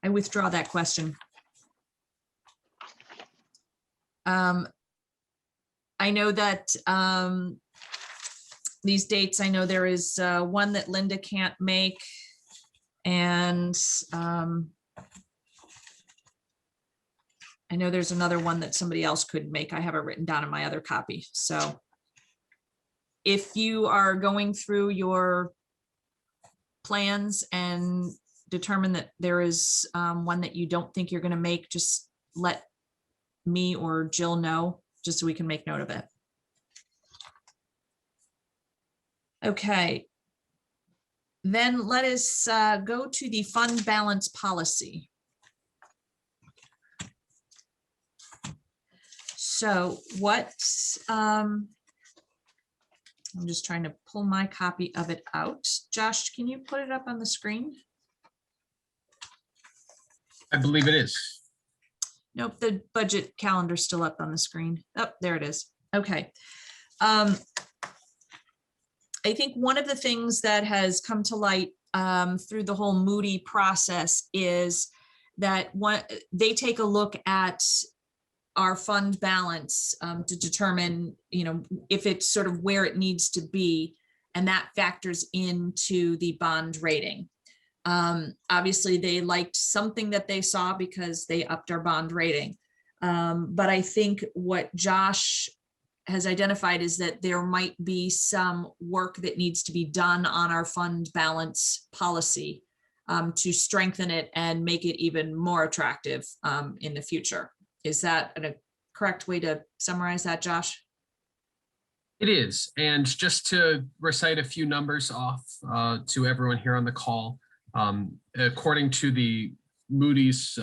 I withdraw that question. I know that these dates, I know there is one that Linda can't make, and I know there's another one that somebody else could make. I have it written down in my other copy. So if you are going through your plans and determine that there is one that you don't think you're going to make, just let me or Jill know, just so we can make note of it. Okay. Then let us go to the fund balance policy. So what, I'm just trying to pull my copy of it out. Josh, can you put it up on the screen? I believe it is. Nope, the budget calendar's still up on the screen. Oh, there it is. Okay. I think one of the things that has come to light through the whole Moody process is that they take a look at our fund balance to determine, if it's sort of where it needs to be, and that factors into the bond rating. Obviously, they liked something that they saw because they upped our bond rating. But I think what Josh has identified is that there might be some work that needs to be done on our fund balance policy to strengthen it and make it even more attractive in the future. Is that a correct way to summarize that, Josh? It is. And just to recite a few numbers off to everyone here on the call, according to the Moody's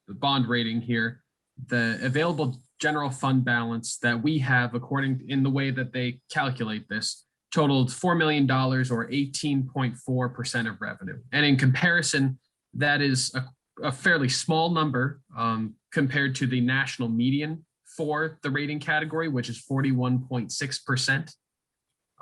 bond rating here, the available general fund balance that we have, according in the way that they calculate this, totaled $4 million or 18.4% of revenue. And in comparison, that is a fairly small number compared to the national median for the rating category, which is 41.6%.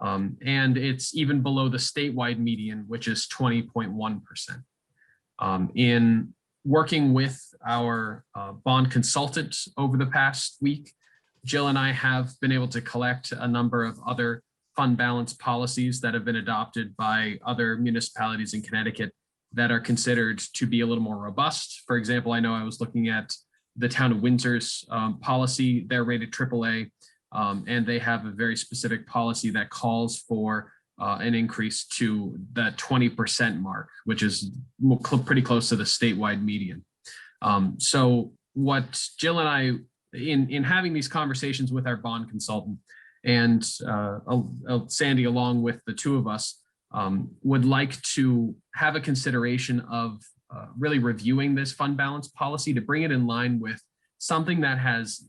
And it's even below the statewide median, which is 20.1%. In working with our bond consultant over the past week, Jill and I have been able to collect a number of other fund balance policies that have been adopted by other municipalities in Connecticut that are considered to be a little more robust. For example, I know I was looking at the town of Windsor's policy. They're rated AAA, and they have a very specific policy that calls for an increase to the 20% mark, which is pretty close to the statewide median. So what Jill and I, in having these conversations with our bond consultant and Sandy, along with the two of us, would like to have a consideration of really reviewing this fund balance policy to bring it in line with something that has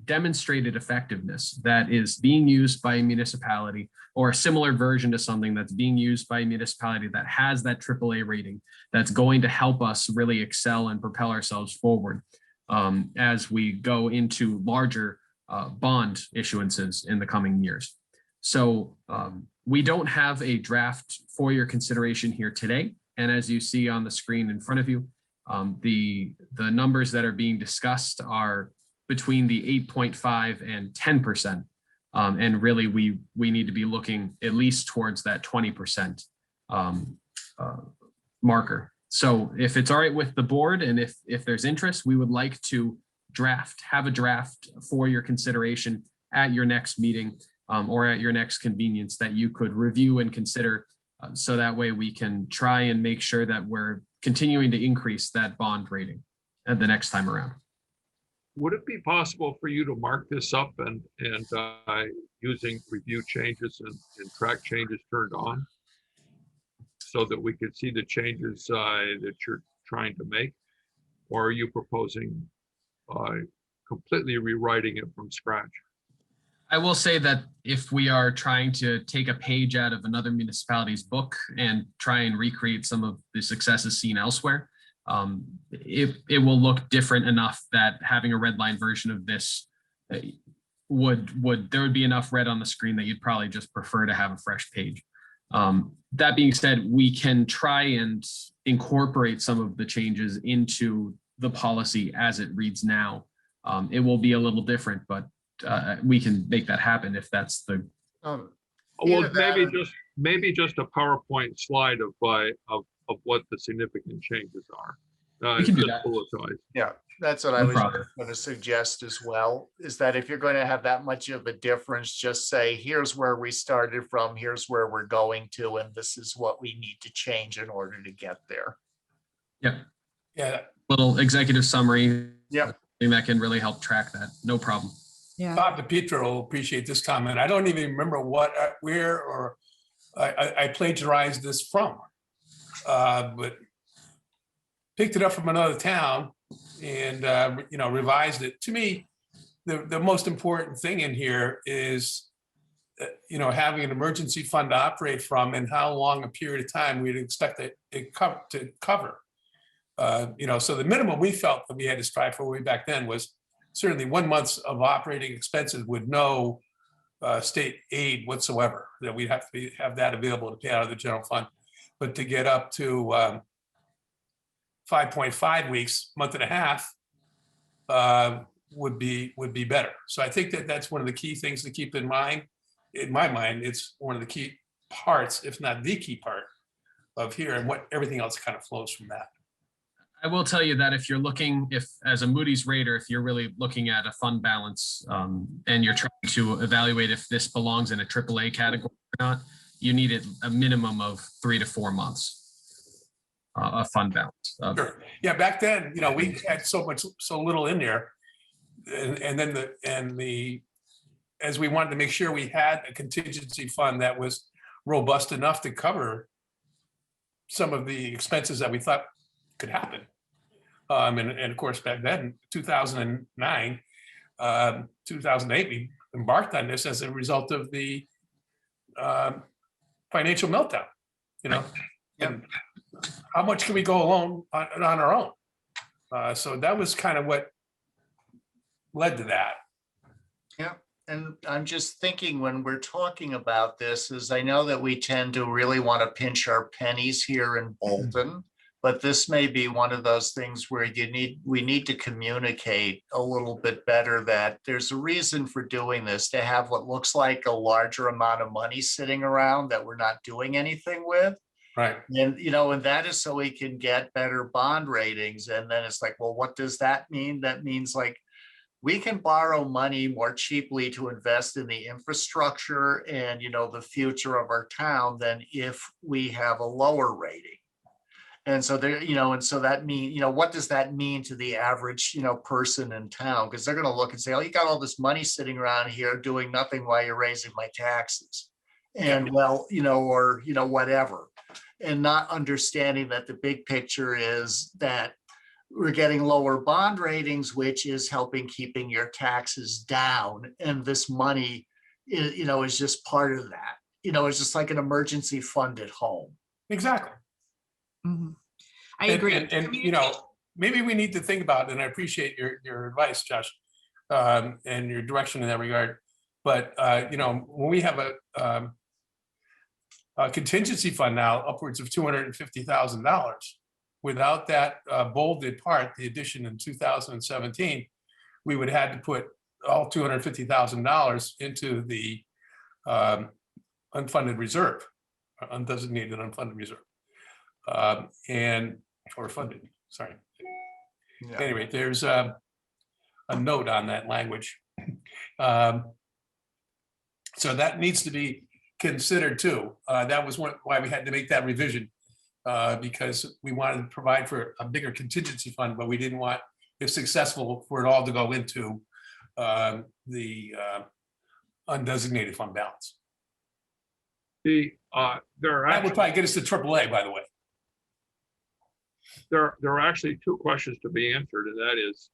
demonstrated effectiveness, that is being used by a municipality, or a similar version to something that's being used by a municipality that has that AAA rating, that's going to help us really excel and propel ourselves forward as we go into larger bond issuances in the coming years. So we don't have a draft for your consideration here today. And as you see on the screen in front of you, the numbers that are being discussed are between the 8.5 and 10%. And really, we need to be looking at least towards that 20% marker. So if it's all right with the board and if there's interest, we would like to have a draft for your consideration at your next meeting or at your next convenience that you could review and consider. So that way we can try and make sure that we're continuing to increase that bond rating at the next time around. Would it be possible for you to mark this up and using review changes and track changes turned on? So that we could see the changes that you're trying to make? Or are you proposing completely rewriting it from scratch? I will say that if we are trying to take a page out of another municipality's book and try and recreate some of the successes seen elsewhere, it will look different enough that having a red line version of this there would be enough red on the screen that you'd probably just prefer to have a fresh page. That being said, we can try and incorporate some of the changes into the policy as it reads now. It will be a little different, but we can make that happen if that's the. Well, maybe just a PowerPoint slide of what the significant changes are. We can do that. Yeah, that's what I was going to suggest as well, is that if you're going to have that much of a difference, just say, here's where we started from, here's where we're going to, and this is what we need to change in order to get there. Yep. Yeah. Little executive summary. Yep. That can really help track that. No problem. Yeah. Bob DePietro will appreciate this comment. I don't even remember where or I plagiarized this from, but picked it up from another town and revised it. To me, the most important thing in here is having an emergency fund to operate from and how long a period of time we'd expect it to cover. So the minimum we felt that we had to strive for way back then was certainly 1 month of operating expenses with no state aid whatsoever, that we'd have to have that available to pay out of the general fund. But to get up to 5.5 weeks, month and a half, would be better. So I think that's one of the key things to keep in mind. In my mind, it's one of the key parts, if not the key part of here, and what everything else kind of flows from that. I will tell you that if you're looking, as a Moody's rater, if you're really looking at a fund balance and you're trying to evaluate if this belongs in a AAA category or not, you need a minimum of 3 to 4 months of fund balance. Sure. Yeah, back then, we had so little in there, and then as we wanted to make sure we had a contingency fund that was robust enough to cover some of the expenses that we thought could happen. And of course, back then, 2009, 2008, we embarked on this as a result of the financial meltdown, and how much can we go alone on our own? So that was kind of what led to that. Yeah. And I'm just thinking when we're talking about this is I know that we tend to really want to pinch our pennies here in Bolton. But this may be one of those things where we need to communicate a little bit better that there's a reason for doing this, to have what looks like a larger amount of money sitting around that we're not doing anything with. Right. And, and that is so we can get better bond ratings. And then it's like, well, what does that mean? That means like we can borrow money more cheaply to invest in the infrastructure and, the future of our town than if we have a lower rating. And so there, and so that means, what does that mean to the average, person in town? Because they're going to look and say, oh, you got all this money sitting around here doing nothing while you're raising my taxes. And or whatever. And not understanding that the big picture is that we're getting lower bond ratings, which is helping keeping your taxes down. And this money is just part of that. It's just like an emergency fund at home. Exactly. Mm-hmm. I agree. And maybe we need to think about, and I appreciate your advice, Josh, and your direction in that regard. But when we have a contingency fund now upwards of $250,000, without that bolded part, the addition in 2017, we would have had to put all $250,000 into the unfunded reserve, undesignated unfunded reserve. And, or funded, sorry. Yeah. Anyway, there's a note on that language. So that needs to be considered too. That was why we had to make that revision, because we wanted to provide for a bigger contingency fund, but we didn't want, if successful, for it all to go into the undesignated fund balance. There are That would actually, probably get us to AAA, by the way. there are actually two questions to be answered, and that is,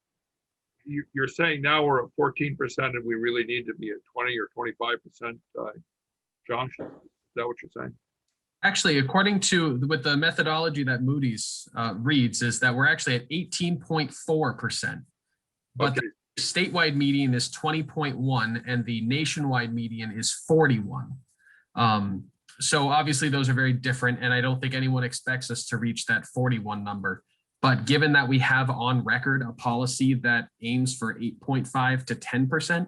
you're saying now we're at 14% and we really need to be at 20 or 25%, Josh? Is that what you're saying? Actually, according to, with the methodology that Moody's reads, is that we're actually at 18.4%. But Okay. the statewide median is 20.1 and the nationwide median is 41. So obviously those are very different, and I don't think anyone expects us to reach that 41 number. But given that we have on record a policy that aims for 8.5 to 10%,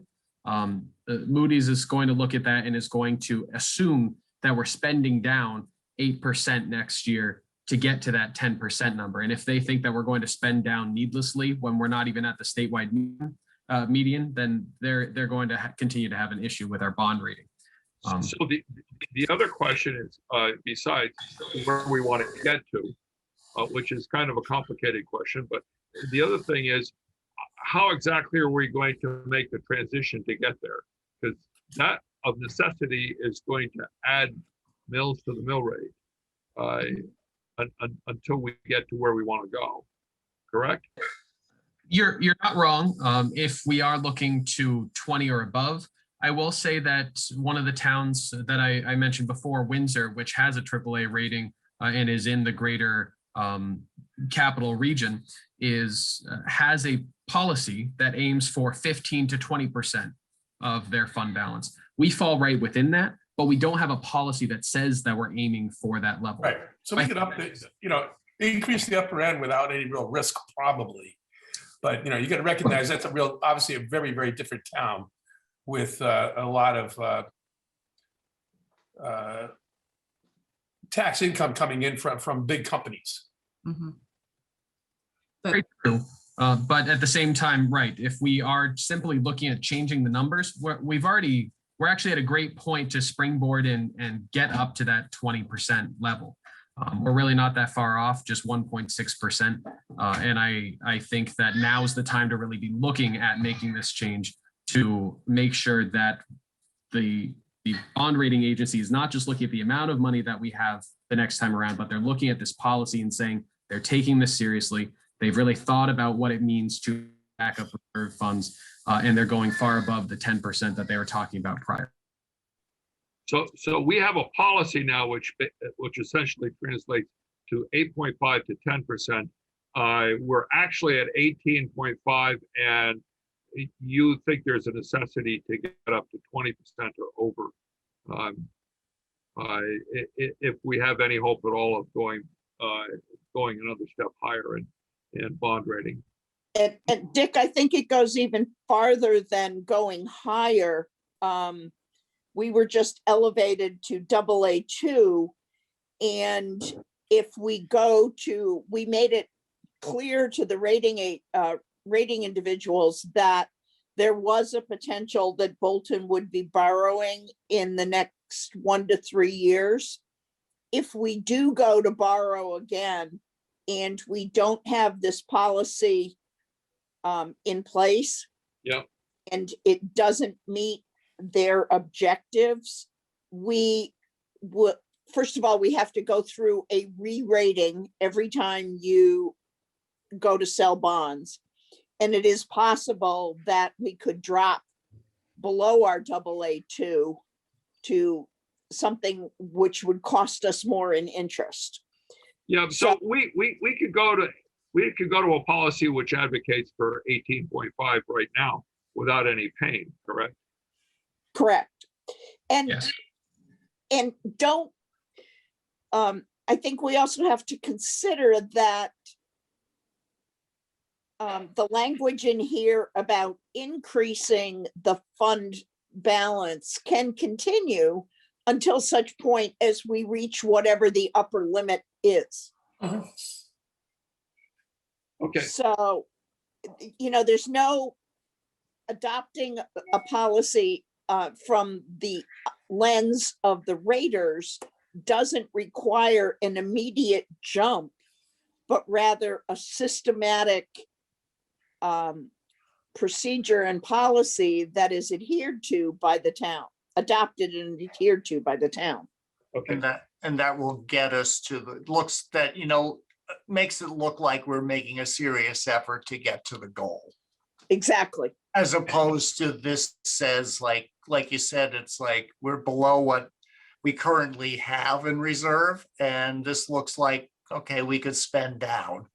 Moody's is going to look at that and is going to assume that we're spending down 8% next year to get to that 10% number. And if they think that we're going to spend down needlessly when we're not even at the statewide median, then they're going to continue to have an issue with our bond rating. So the other question is, besides where we want to get to, which is kind of a complicated question, but the other thing is, how exactly are we going to make the transition to get there? Because that of necessity is going to add mills to the mill rate until we get to where we want to go, correct? You're not wrong. If we are looking to 20 or above, I will say that one of the towns that I mentioned before, Windsor, which has a AAA rating and is in the greater capital region, has a policy that aims for 15 to 20% of their fund balance. We fall right within that, but we don't have a policy that says that we're aiming for that level. Right. So we could increase the upper end without any real risk, probably. But, you got to recognize that's obviously a very, very different town with a lot of tax income coming in from big companies. Mhm. Very true. But at the same time, right, if we are simply looking at changing the numbers, we're actually at a great point to springboard and get up to that 20% level. We're really not that far off, just 1.6%. And I think that now is the time to really be looking at making this change to make sure that the bond rating agency is not just looking at the amount of money that we have the next time around, but they're looking at this policy and saying they're taking this seriously. They've really thought about what it means to back up reserve funds, and they're going far above the 10% that they were talking about prior. So we have a policy now which essentially translates to 8.5 to 10%. We're actually at 18.5, and you think there's a necessity to get up to 20% or over, if we have any hope at all of going another step higher in bond rating. And Dick, I think it goes even farther than going higher. We were just elevated to AA2. And if we we made it clear to the rating individuals that there was a potential that Bolton would be borrowing in the next 1 to 3 years. If we do go to borrow again and we don't have this policy in place, yeah, and it doesn't meet their objectives, we would, first of all, we have to go through a re-rating every time you go to sell bonds. And it is possible that we could drop below our AA2 to something which would cost us more in interest. Yeah, so we could go to a policy which advocates for 18.5 right now without any pain, correct? Correct. And Yes. and don't I think we also have to consider that the language in here about increasing the fund balance can continue until such point as we reach whatever the upper limit is. Okay, So, there's no adopting a policy from the lens of the raters doesn't require an immediate jump, but rather a systematic procedure and policy that is adhered to by the town, adopted and adhered to by the town. okay. And that will get us to the looks that, makes it look like we're making a serious effort to get to the goal. Exactly. As opposed to this says like you said, it's like we're below what we currently have in reserve. And this looks like, okay, we could spend down.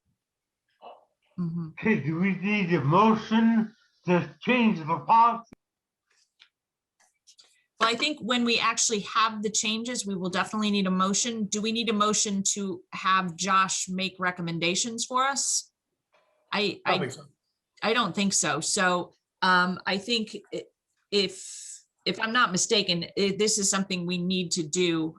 Mhm. Okay, do we need a motion to change the policy? Well, I think when we actually have the changes, we will definitely need a motion. Do we need a motion to have Josh make recommendations for us? I don't think so. So I think if I'm not mistaken, this is something we need to do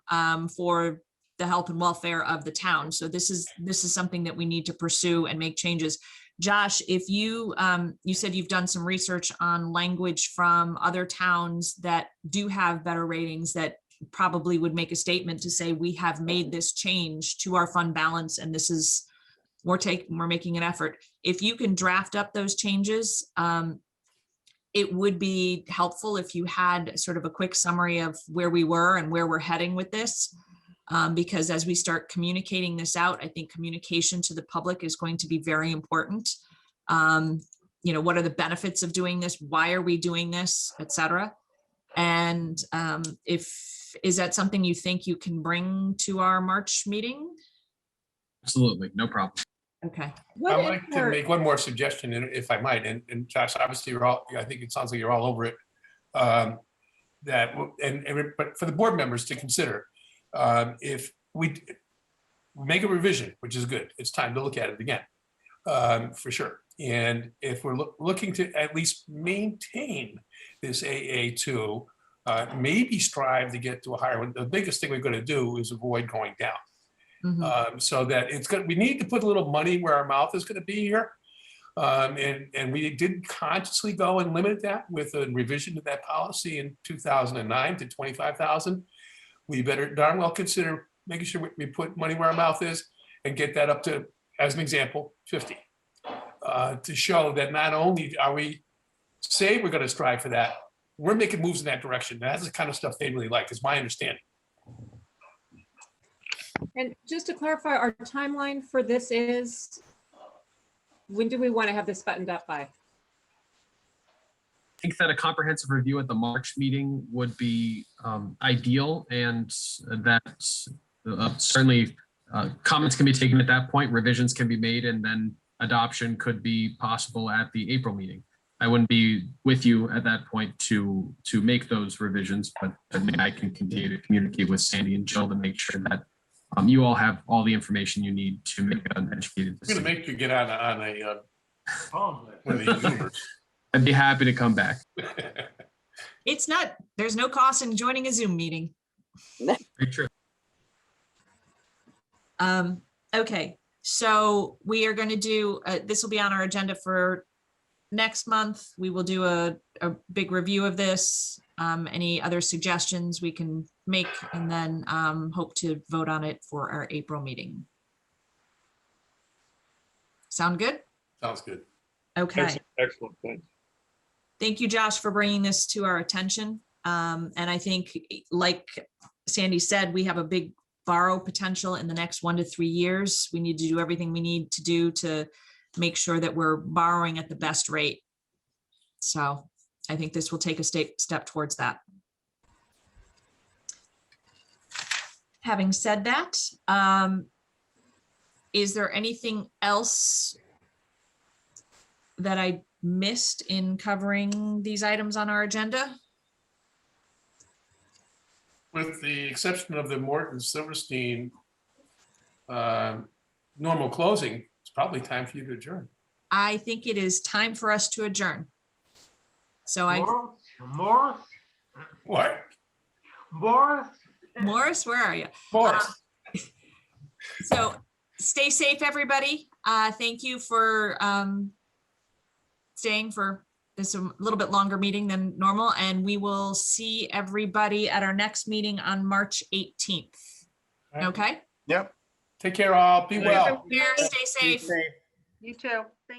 for the health and welfare of the town. So this is something that we need to pursue and make changes. Josh, if you said you've done some research on language from other towns that do have better ratings that probably would make a statement to say, we have made this change to our fund balance and this is, we're making an effort. If you can draft up those changes, it would be helpful if you had sort of a quick summary of where we were and where we're heading with this. Because as we start communicating this out, I think communication to the public is going to be very important. What are the benefits of doing this? Why are we doing this, et cetera? And is that something you think you can bring to our March meeting? Absolutely, no problem. Okay. I'd like to make one more suggestion, if I might, and Josh, obviously I think it sounds like you're all over it. But for the board members to consider, if we make a revision, which is good, it's time to look at it again, for sure. And if we're looking to at least maintain this AA2, maybe strive to get to a higher one. The biggest thing we're going to do is avoid going down. So that we need to put a little money where our mouth is going to be here. And we did consciously go and limit that with a revision to that policy in 2009 to 25,000. We better darn well consider making sure we put money where our mouth is and get that up to, as an example, 50. To show that not only are we say we're going to strive for that, we're making moves in that direction. That's the kind of stuff they really like, is my understanding. And just to clarify, our timeline for this is, when do we want to have this buttoned up by? I think that a comprehensive review at the March meeting would be ideal, and that certainly comments can be taken at that point, revisions can be made, and then adoption could be possible at the April meeting. I wouldn't be with you at that point to make those revisions, but I can continue to communicate with Sandy and Jill to make sure that you all have all the information you need to make an educated decision. I'm going to make you get on one of these Zoomers. I'd be happy to come back. There's no cost in joining a Zoom meeting. Very true. Okay, so we are going to do, this will be on our agenda for next month. We will do a big review of this. Any other suggestions we can make, and then hope to vote on it for our April meeting. Sound good? Sounds good. Okay. Excellent, thanks. Thank you, Josh, for bringing this to our attention. And I think, like Sandy said, we have a big borrow potential in the next 1 to 3 years. We need to do everything we need to do to make sure that we're borrowing at the best rate. So I think this will take a step towards that. Having said that, is there anything else that I missed in covering these items on our agenda? With the exception of the Morton Silverstein normal closing, it's probably time for you to adjourn. I think it is time for us to adjourn. So Morris? What? Boris? Morris, where are you? Morris. So stay safe, everybody. Thank you for staying for this a little bit longer meeting than normal, and we will see everybody at our next meeting on March 18th. Okay? Yep. Take care all. Be well. Stay safe. You too. Thank